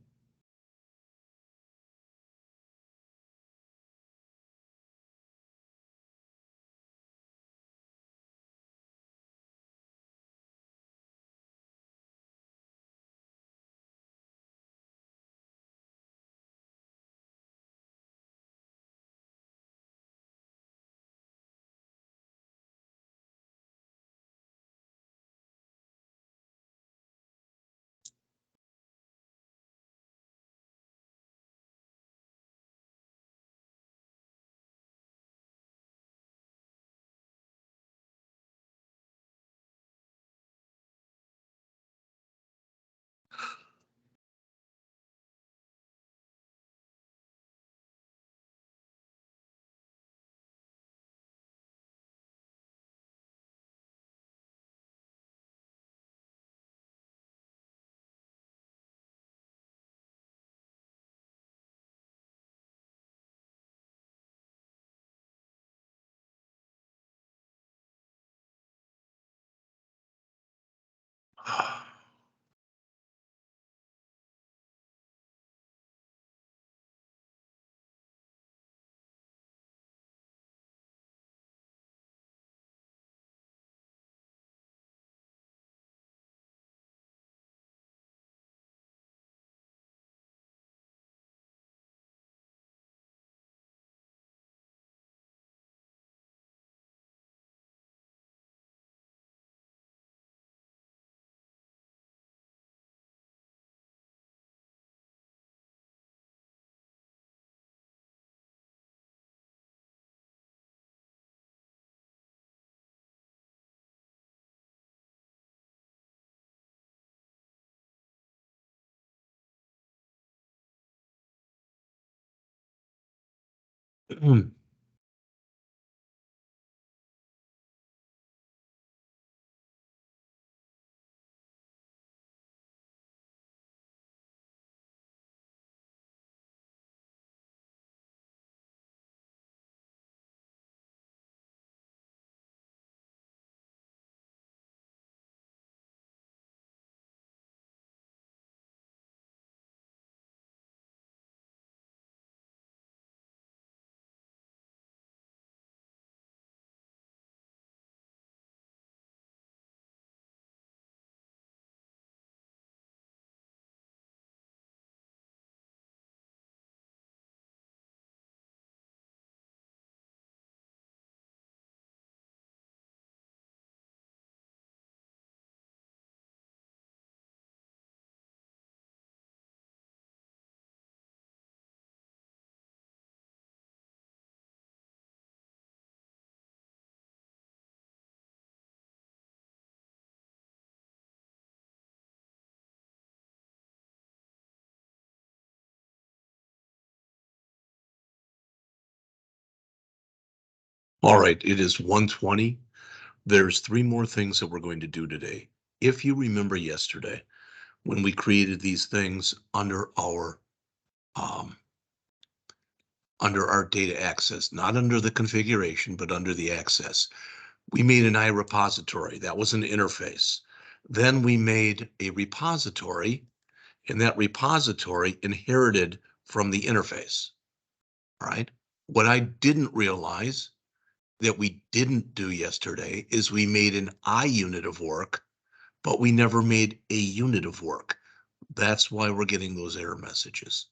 Hmm. All right, it is 1:20. There's three more things that we're going to do today. If you remember yesterday, when we created these things um, under our data access, not under the configuration, but under the access, we made an iRepository. That was an interface. Then we made a repository, and that repository inherited from the interface. All right. What I didn't realize that we didn't do yesterday is we made an iUnit of work, but we never made a unit of work. That's why we're getting those error messages.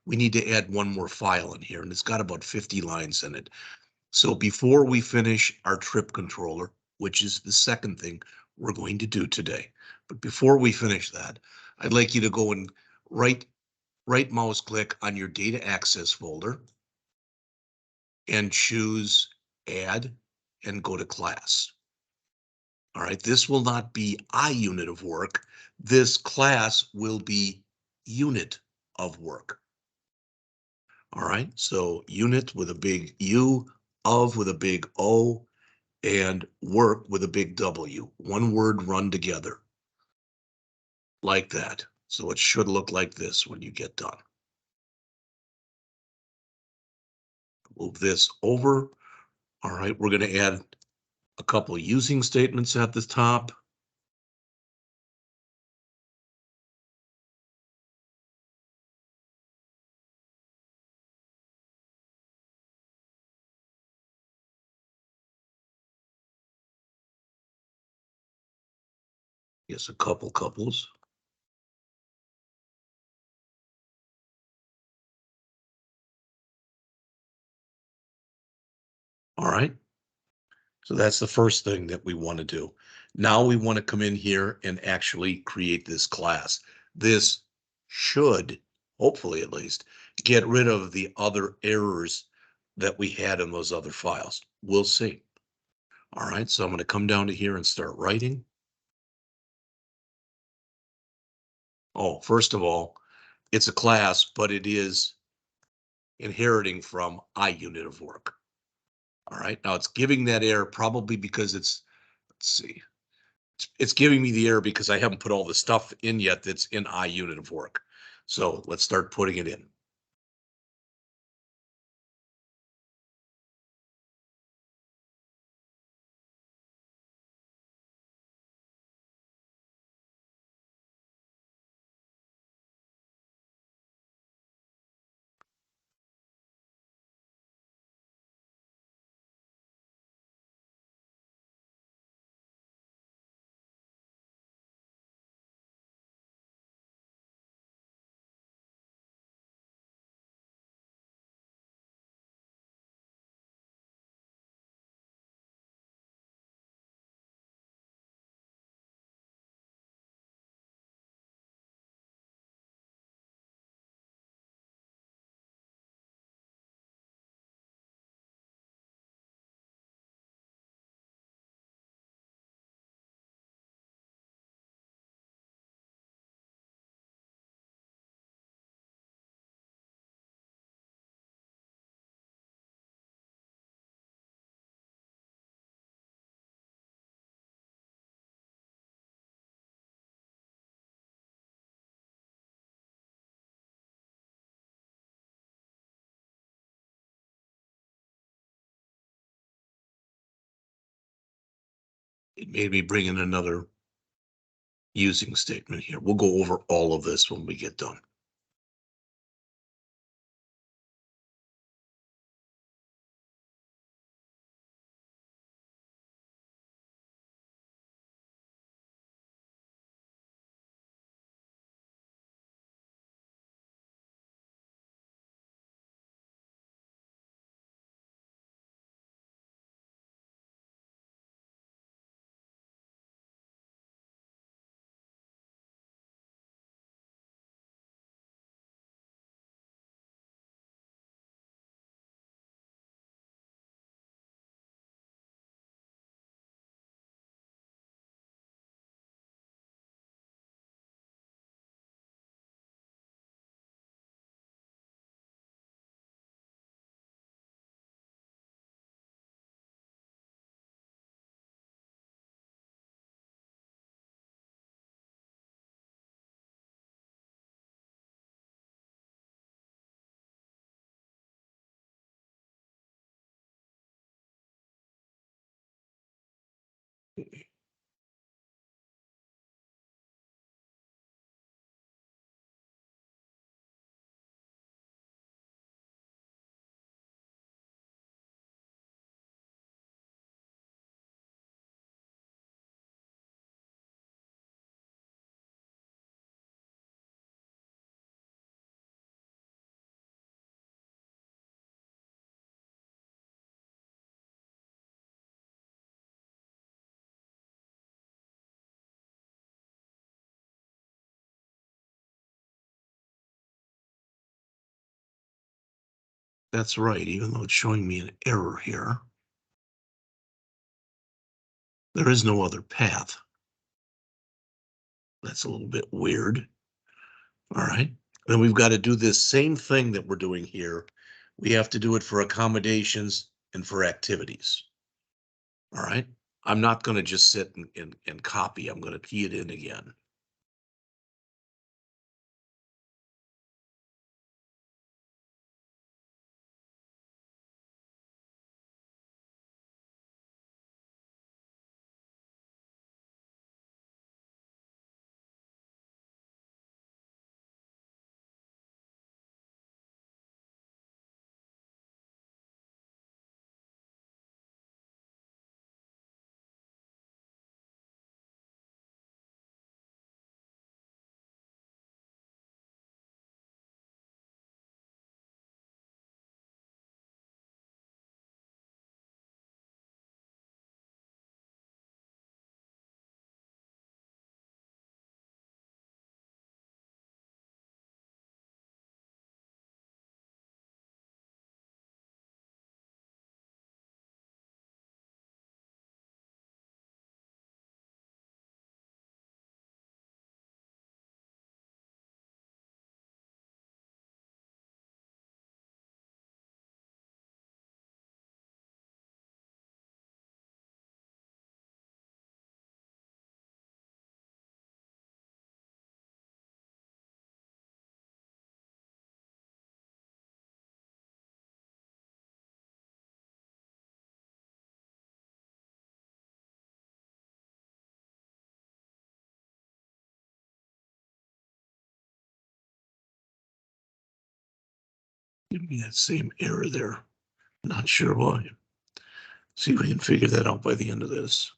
We need to add one more file in here, and it's got about 50 lines in it. So before we finish our trip controller, which is the second thing we're going to do today, but before we finish that, I'd like you to go and right mouse click on your data access folder and choose add and go to class. All right, this will not be iUnit of work. This class will be unit of work. All right, so unit with a big U, of with a big O, and work with a big W. One word run together like that. So it should look like this when you get done. Move this over. All right, we're going to add a couple of using statements at the top. Yes, a couple couples. All right. So that's the first thing that we want to do. Now we want to come in here and actually create this class. This should, hopefully at least, get rid of the other errors that we had in those other files. We'll see. All right, so I'm going to come down to here and start writing. Oh, first of all, it's a class, but it is inheriting from iUnit of work. All right, now it's giving that error probably because let's see, it's giving me the error because I haven't put all the stuff in yet that's in iUnit of work. So let's start putting it in. It made me bring in another using statement here. We'll go over all of this when we get done. That's right, even though it's showing me an error here, there is no other path. That's a little bit weird. All right. Then we've got to do this same thing that we're doing here. We have to do it for accommodations and for activities. All right. I'm not going to just sit and copy. I'm going to key it in again. Give me that same error there. Not sure why. See if we can figure that out by the end of this.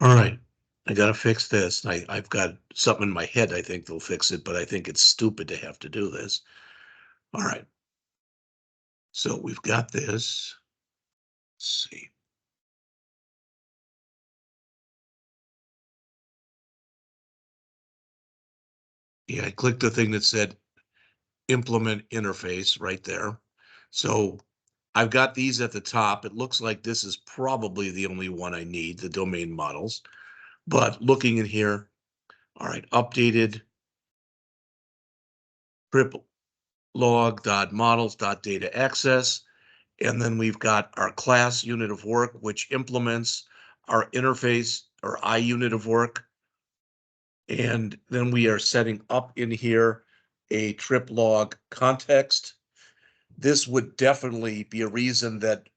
All right, I gotta fix this. I've got something in my head I think they'll fix it, but I think it's stupid to have to do this. All right. So we've got this. Let's see. Yeah, I clicked the thing that said implement interface right there. So I've got these at the top. It looks like this is probably the only one I need, the domain models. But looking in here, all right, updated triple log.models.data access. And then we've got our class unit of work, which implements our interface or I unit of work. And then we are setting up in here a trip log context. This would definitely be a reason that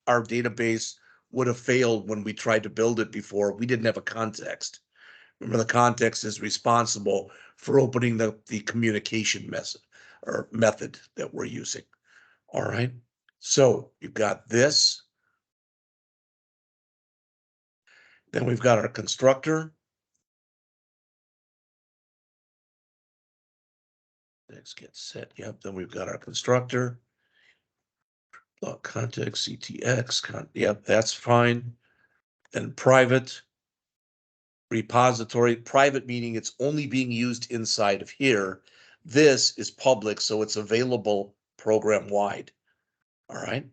our database would have failed when we tried to build it before. We didn't have a context. Remember, the context is responsible for opening the communication method that we're using. All right. So you've got this. Then we've got our constructor. Next get set. Yep. Then we've got our constructor. Context CTX. Yep, that's fine. Then private repository. Private meaning it's only being used inside of here. This is public, so it's available program wide. All right.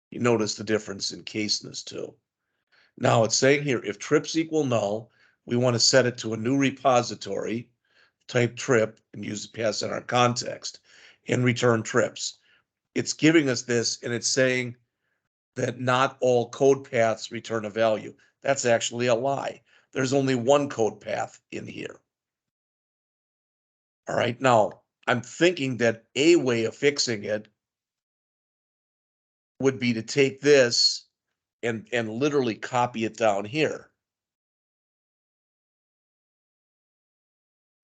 You notice the difference in caseness too. Now it's saying here, if trips equal null, we want to set it to a new repository, type trip, and use pass in our context, and return trips. It's giving us this, and it's saying that not all code paths return a value. That's actually a lie. There's only one code path in here. All right, now I'm thinking that a way of fixing it would be to take this and literally copy it down here.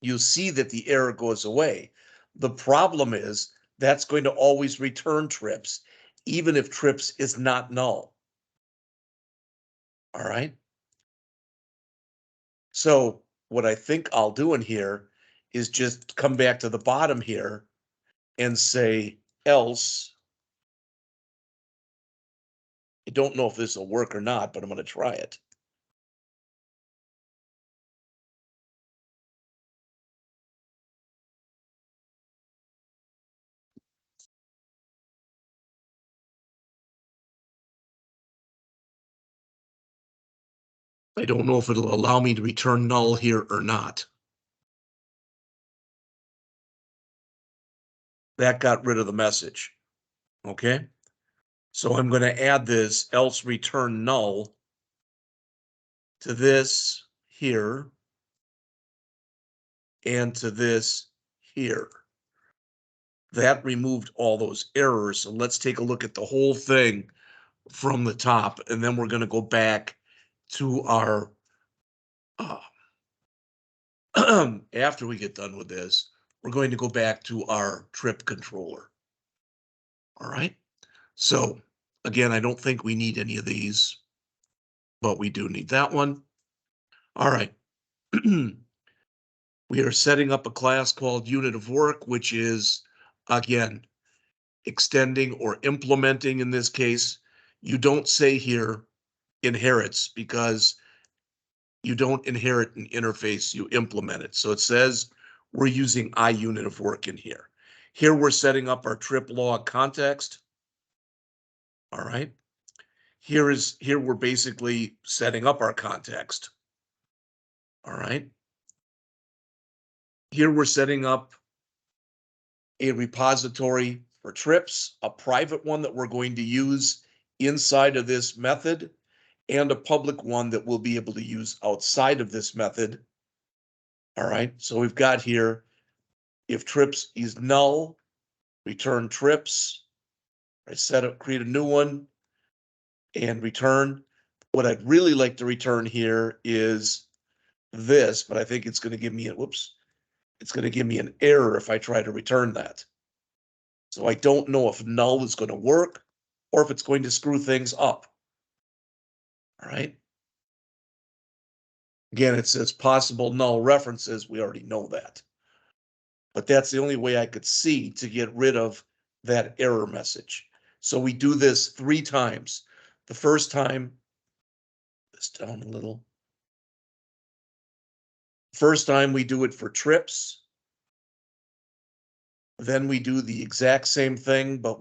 You see that the error goes away. The problem is that's going to always return trips, even if trips is not null. All right. So what I think I'll do in here is just come back to the bottom here and say else. I don't know if this will work or not, but I'm going to try it. I don't know if it'll allow me to return null here or not. That got rid of the message. Okay. So I'm going to add this else return null to this here and to this here. That removed all those errors. So let's take a look at the whole thing from the top, and then we're going to go back to our, after we get done with this, we're going to go back to our trip controller. All right. So again, I don't think we need any of these, but we do need that one. All right. We are setting up a class called unit of work, which is, again, extending or implementing in this case. You don't say here inherits because you don't inherit an interface, you implement it. So it says we're using iUnit of work in here. Here we're setting up our trip log context. All right. Here we're basically setting up our context. All right. Here we're setting up a repository for trips, a private one that we're going to use inside of this method, and a public one that we'll be able to use outside of this method. All right, so we've got here, if trips is null, return trips. I create a new one and return. What I'd really like to return here is this, but I think it's going to give me it's going to give me an error if I try to return that. So I don't know if null is going to work or if it's going to screw things up. All right. Again, it says possible null references. We already know that. But that's the only way I could see to get rid of that error message. So we do this 3 times. The first time, this down a little. First time we do it for trips. Then we do the exact same thing, but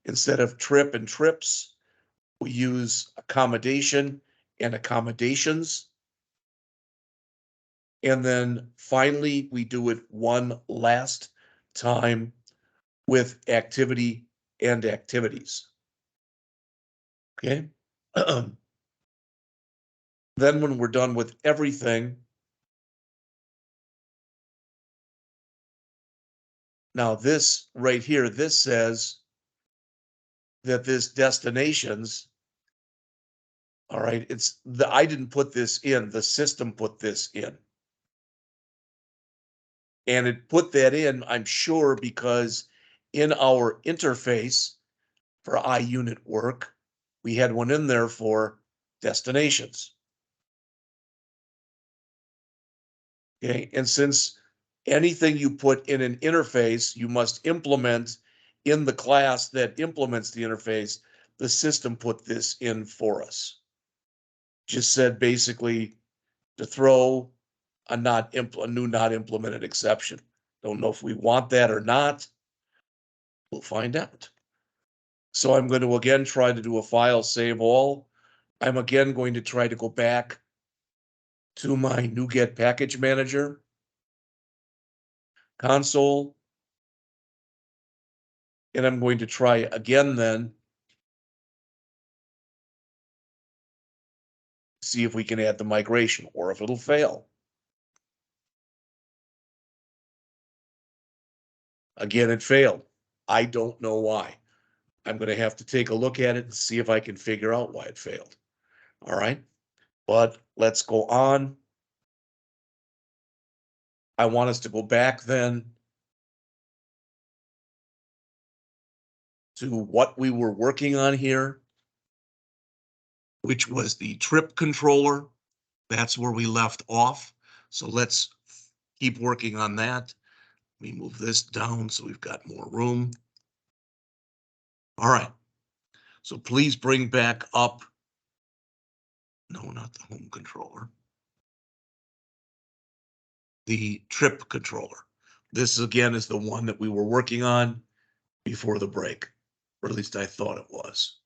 instead of trip and trips, we use accommodation and accommodations. And then finally, we do it one last time with activity and activities. Okay. Then when we're done with everything, now this right here, this says that this destinations, all right, I didn't put this in, the system put this in. And it put that in, I'm sure, because in our interface for iUnit work, we had one in there for destinations. Okay, and since anything you put in an interface, you must implement in the class that implements the interface, the system put this in for us. Just said basically to throw a new not implemented exception. Don't know if we want that or not. We'll find out. So I'm going to again try to do a file save all. I'm again going to try to go back to my NuGet package manager console. And I'm going to try again then, see if we can add the migration or if it'll fail. Again, it failed. I don't know why. I'm going to have to take a look at it and see if I can figure out why it failed. All right, but let's go on. I want us to go back then to what we were working on here, which was the trip controller. That's where we left off. So let's keep working on that. Let me move this down so we've got more room. All right. So please bring back up, no, not the home controller, the trip controller. This again is the one that we were working on before the break, or at least I thought it was.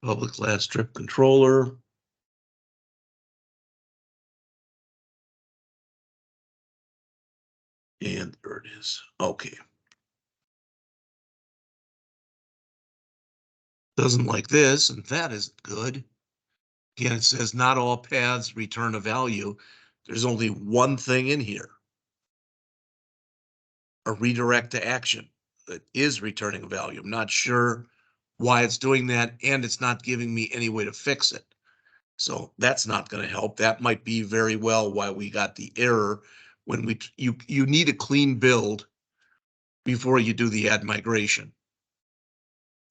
Public class strip controller. And there it is. Okay. Doesn't like this, and that isn't good. Again, it says not all paths return a value. There's only one thing in here. A redirect to action that is returning a value. I'm not sure why it's doing that, and it's not giving me any way to fix it. So that's not going to help. That might be very well why we got the error when you need a clean build before you do the add migration.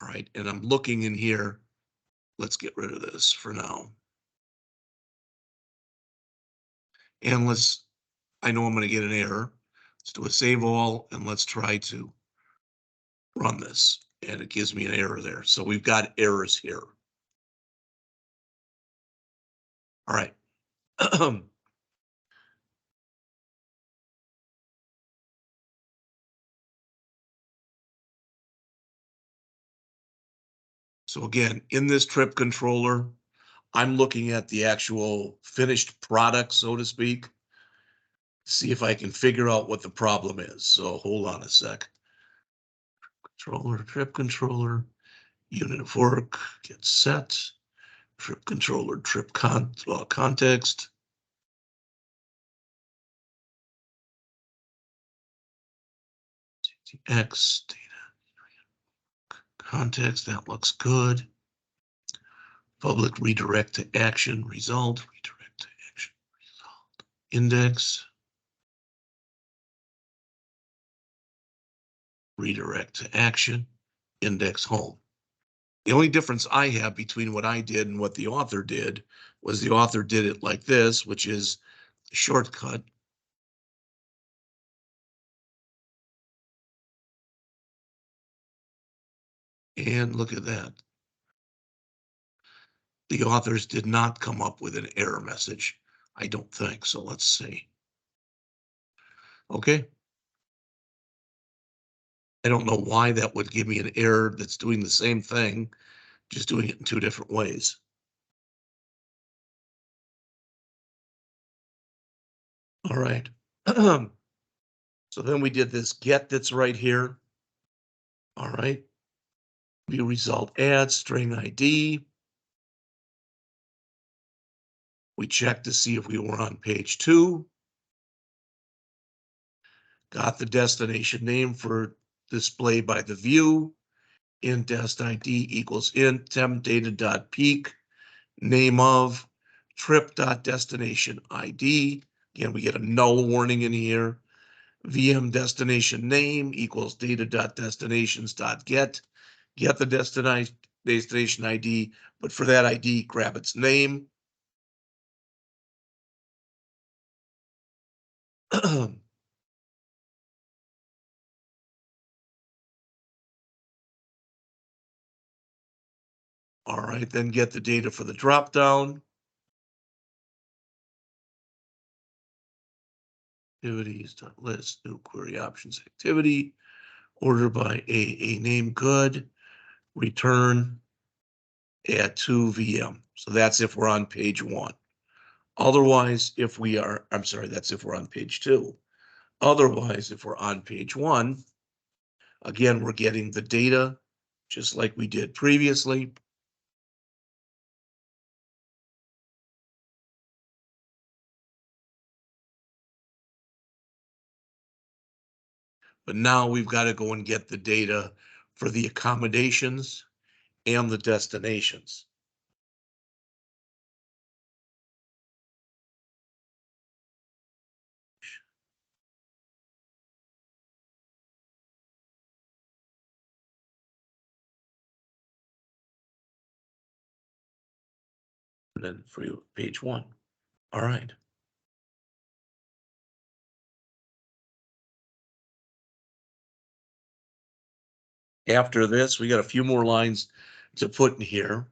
All right, and I'm looking in here. Let's get rid of this for now. And I know I'm going to get an error. Let's do a save all and let's try to run this. And it gives me an error there. So we've got errors here. All right. So again, in this trip controller, I'm looking at the actual finished product, so to speak, to see if I can figure out what the problem is. So hold on a sec. Trip controller, unit of work, get set, trip controller, context. X data context, that looks good. Public redirect to action, result, redirect to action, result, index, redirect to action, index home. The only difference I have between what I did and what the author did was the author did it like this, which is a shortcut. And look at that. The authors did not come up with an error message. I don't think. So let's see. Okay. I don't know why that would give me an error that's doing the same thing, just doing it in two different ways. All right. So then we did this get that's right here. All right. View result add string ID. We checked to see if we were on page 2. Got the destination name for display by the view. Int dest ID equals int temp data.peak. Name of trip.destination ID. Again, we get a null warning in here. VM destination name equals data.destinations.get. Get the destination ID, but for that ID, grab its name. All right, then get the data for the dropdown. Activities.list, new query options activity, order by a name good, return, add to VM. So that's if we're on page 1. Otherwise, if we are, I'm sorry, that's if we're on page 2. Otherwise, if we're on page 1, again, we're getting the data just like we did previously. But now we've got to go and get the data for the accommodations and the destinations. And then for you, page 1. All right. After this, we got a few more lines to put in here.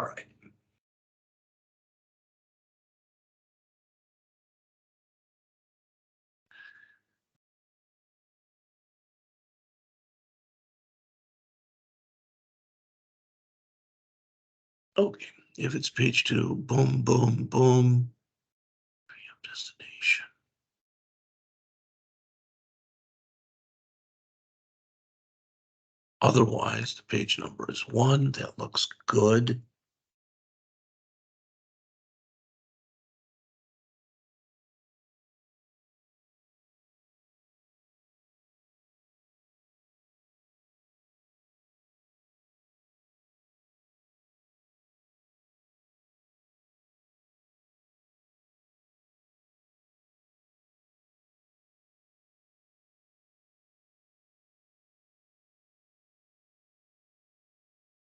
All right. Okay, if it's page 2, boom, boom, boom. Destination. Otherwise, the page number is 1. That looks good.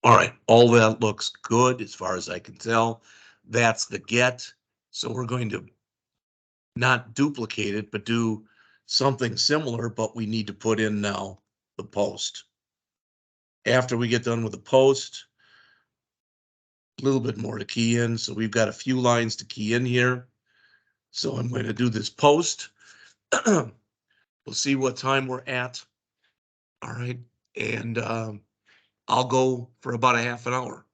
All right, all that looks good as far as I can tell. That's the get. So we're going to not duplicate it, but do something similar, but we need to put in now the post. After we get done with the post, a little bit more to key in. So we've got a few lines to key in here. So I'm going to do this post. We'll see what time we're at. All right. And I'll go for about a half an hour.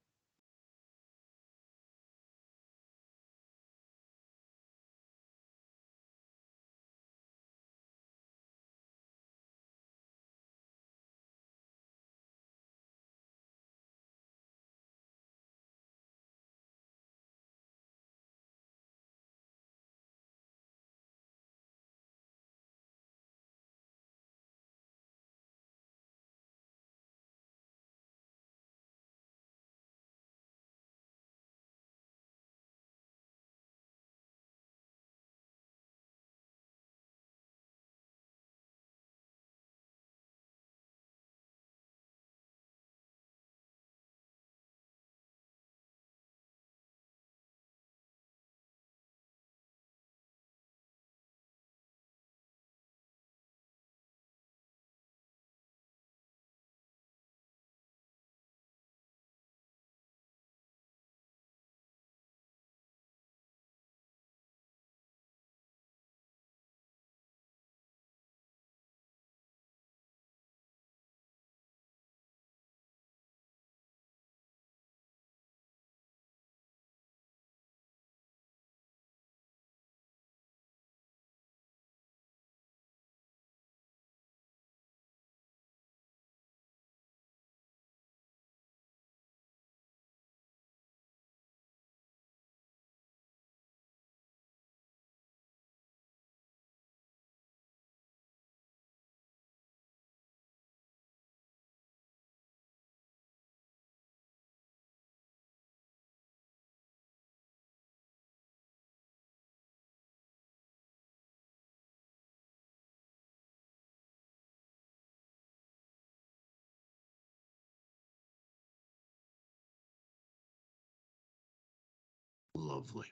Lovely.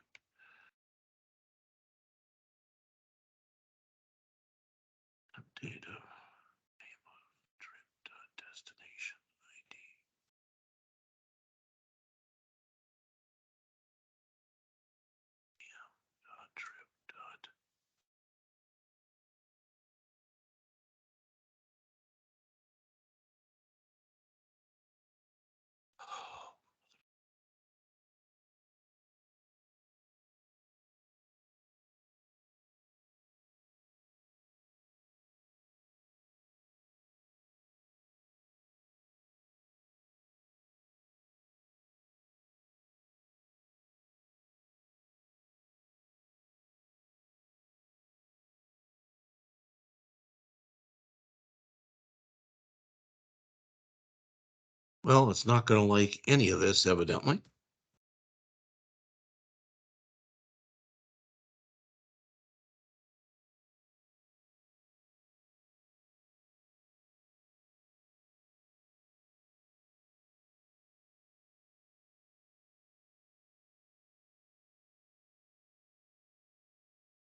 Data. Destination ID. Trip. Well, it's not going to like any of this, evidently.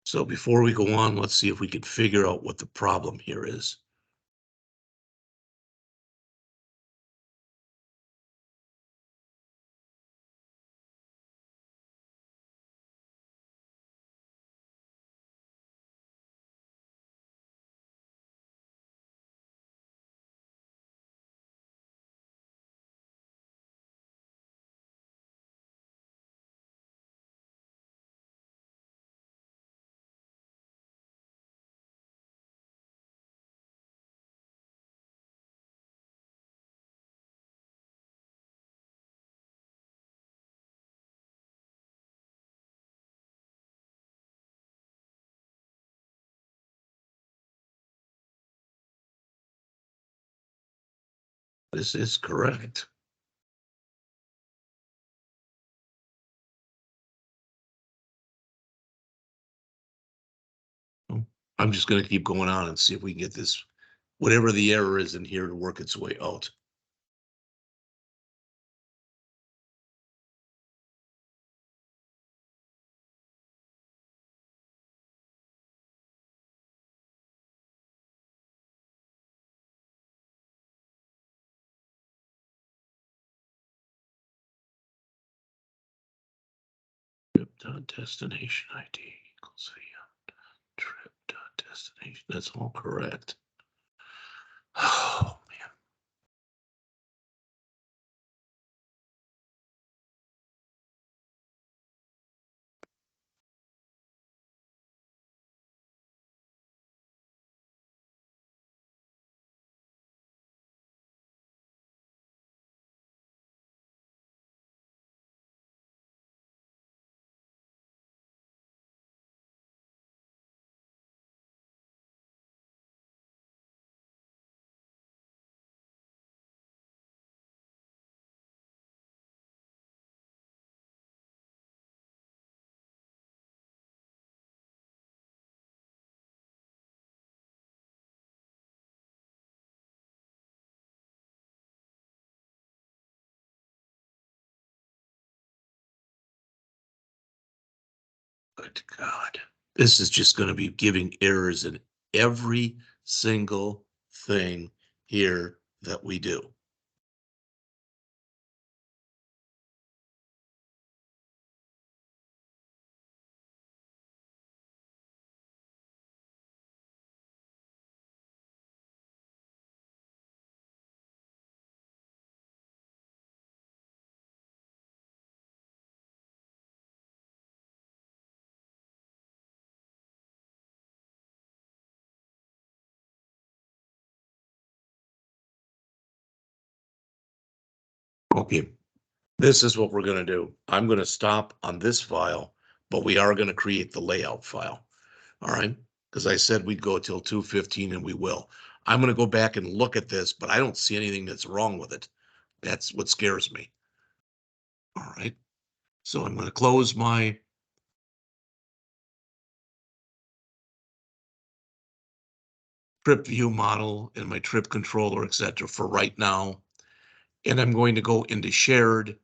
So before we go on, let's see if we can figure out what the problem here is. This is correct. I'm just gonna keep going on and see if we can get this, whatever the error is in here, to work its way out. Trip.destination ID equals VM. Trip.destination, that's all correct. Oh, man. Good God. This is just gonna be giving errors in every single thing here that we do. Okay, this is what we're gonna do. I'm gonna stop on this file, but we are gonna create the layout file. All right, because I said we'd go till 2:15 and we will. I'm gonna go back and look at this, but I don't see anything that's wrong with it. That's what scares me. All right, so I'm gonna close my trip view model and my trip controller, etc. for right now. And I'm going to go into shared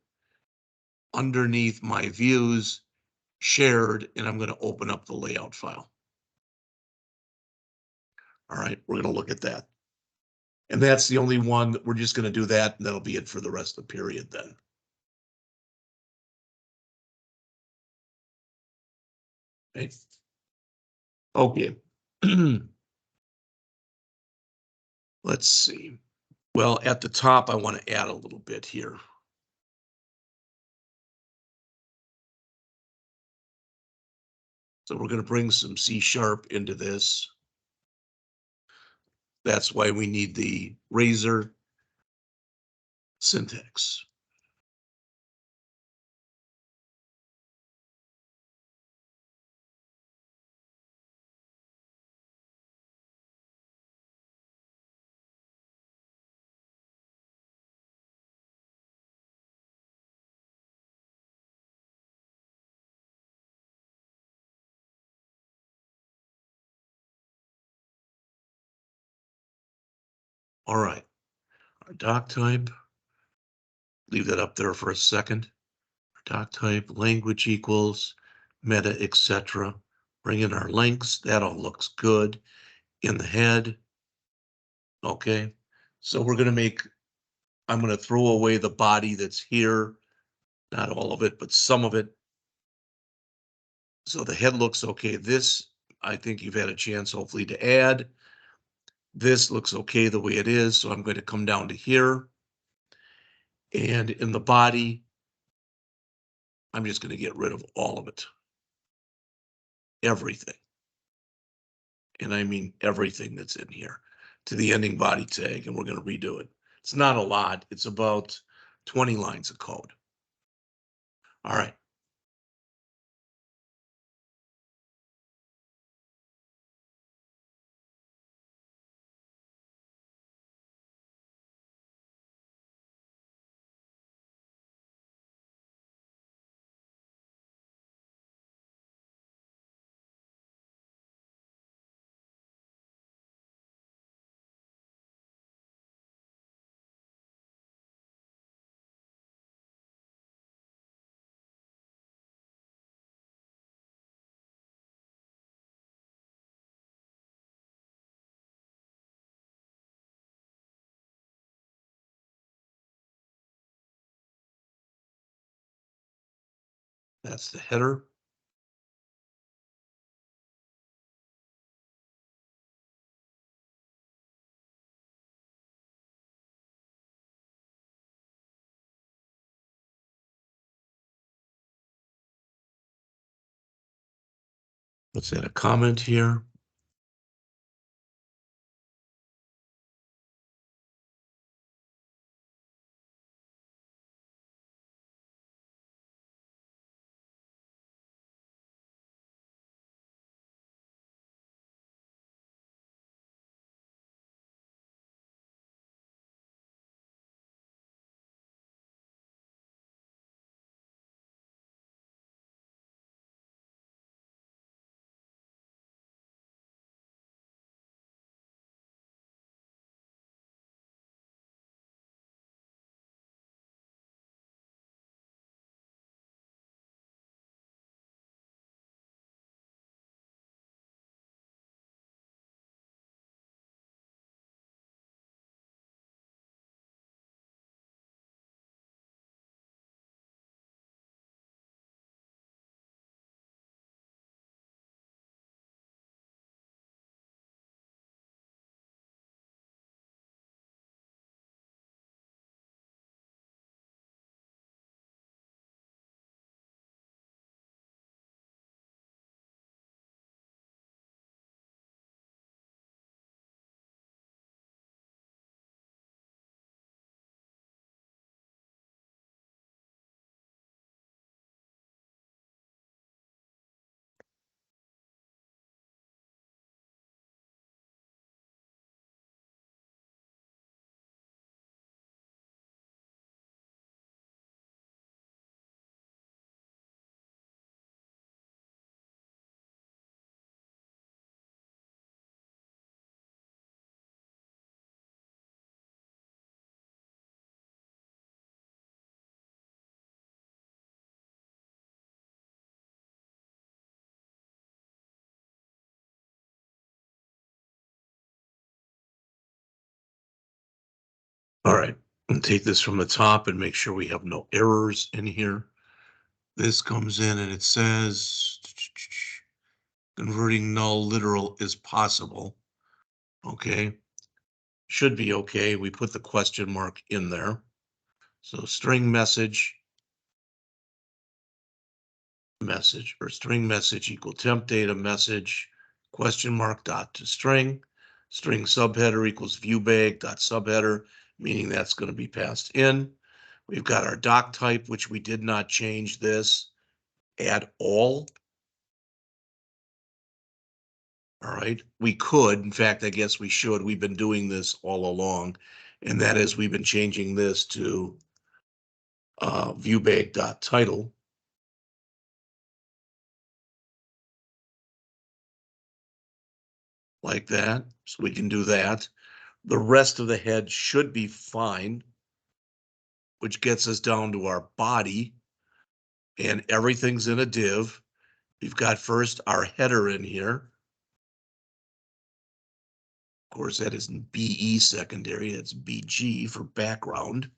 underneath my views, shared, and I'm going to open up the layout file. All right, we're going to look at that. And that's the only one that we're just going to do that, and that'll be it for the rest of the period then. Okay. Okay. Let's see. Well, at the top, I want to add a little bit here. So we're going to bring some C# into this. That's why we need the razor syntax. All right, our doc type, leave that up there for a second. Doc type, language equals, meta, etc. Bring in our links. That all looks good. In the head. Okay. So we're going to make, I'm going to throw away the body that's here. Not all of it, but some of it. So the head looks okay. This, I think you've had a chance hopefully to add. This looks okay the way it is. So I'm going to come down to here. And in the body, I'm just going to get rid of all of it. Everything. And I mean everything that's in here, to the ending body tag, and we're going to redo it. It's not a lot. It's about 20 lines of code. All right. That's the header. Let's add a comment here. All right, and take this from the top and make sure we have no errors in here. This comes in and it says converting null literal is possible. Okay, should be okay. We put the question mark in there. So string message or string message equal temp data message question mark dot to string subheader equals viewbag dot subheader, meaning that's going to be passed in. We've got our doc type, which we did not change this. Add all. All right, we could, in fact, I guess we should. We've been doing this all along, and that is we've been changing this to viewbag.title. Like that, so we can do that. The rest of the head should be fine, which gets us down to our body, and everything's in a div. We've got first our header in here. Of course, that isn't BE secondary, that's BG for background.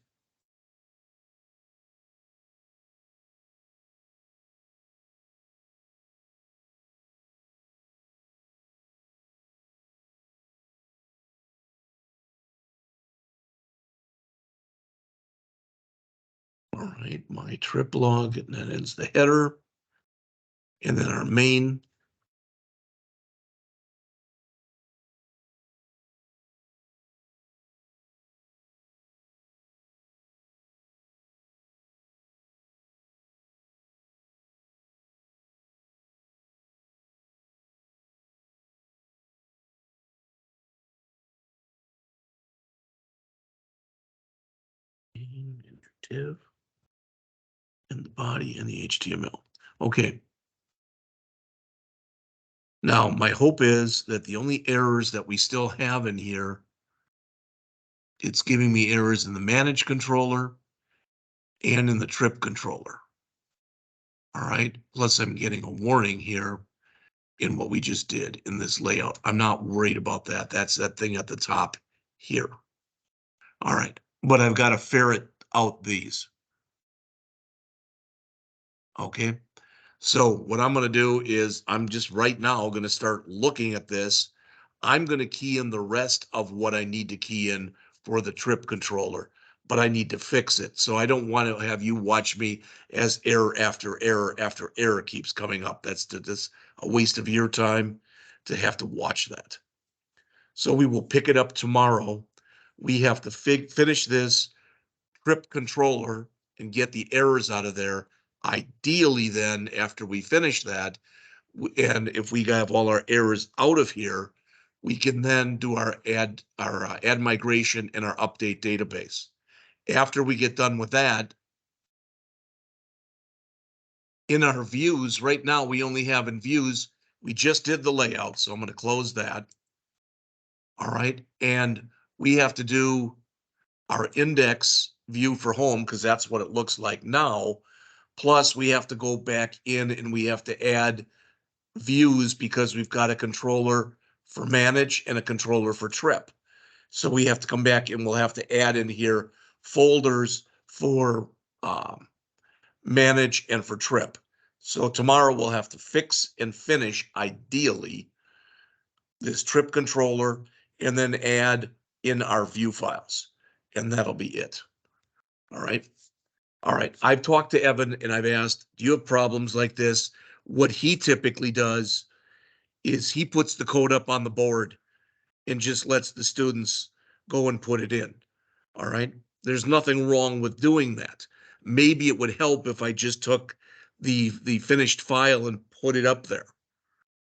All right, my trip log, and that ends the header. And then our main. Div. And the body and the HTML. Okay. Now, my hope is that the only errors that we still have in here, it's giving me errors in the manage controller and in the trip controller. All right, plus I'm getting a warning here in what we just did in this layout. I'm not worried about that. That's that thing at the top here. All right, but I've got to ferret out these. Okay, So what I'm going to do is I'm just right now going to start looking at this. I'm going to key in the rest of what I need to key in for the trip controller, but I need to fix it. So I don't want to have you watch me as error after error after error keeps coming up. That's a waste of your time to have to watch that. So we will pick it up tomorrow. We have to finish this trip controller and get the errors out of there. Ideally, then, after we finish that, and if we have all our errors out of here, we can then do our add migration and our update database. After we get done with that, in our views, right now we only have in views, we just did the layout, so I'm going to close that. All right, and we have to do our index view for home because that's what it looks like now. Plus, we have to go back in and we have to add views because we've got a controller for manage and a controller for trip. So we have to come back and we'll have to add in here folders for manage and for trip. So tomorrow we'll have to fix and finish, ideally, this trip controller and then add in our view files. And that'll be it. All right. All right. I've talked to Evan and I've asked, do you have problems like this? What he typically does is he puts the code up on the board and just lets the students go and put it in. All right. There's nothing wrong with doing that. Maybe it would help if I just took the finished file and put it up there.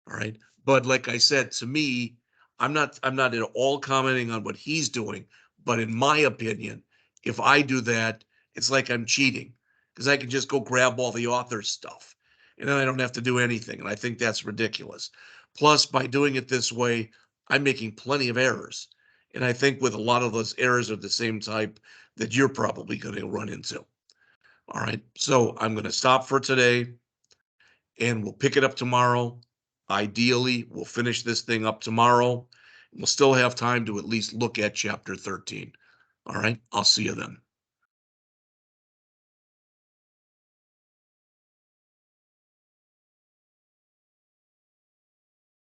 All right. But like I said, to me, I'm not at all commenting on what he's doing, but in my opinion, if I do that, it's like I'm cheating because I can just go grab all the author's stuff and then I don't have to do anything. And I think that's ridiculous. Plus, by doing it this way, I'm making plenty of errors. And I think with a lot of those errors are the same type that you're probably going to run into. All right. So I'm going to stop for today and we'll pick it up tomorrow. Ideally, we'll finish this thing up tomorrow. We'll still have time to at least look at chapter 13. All right. I'll see you then.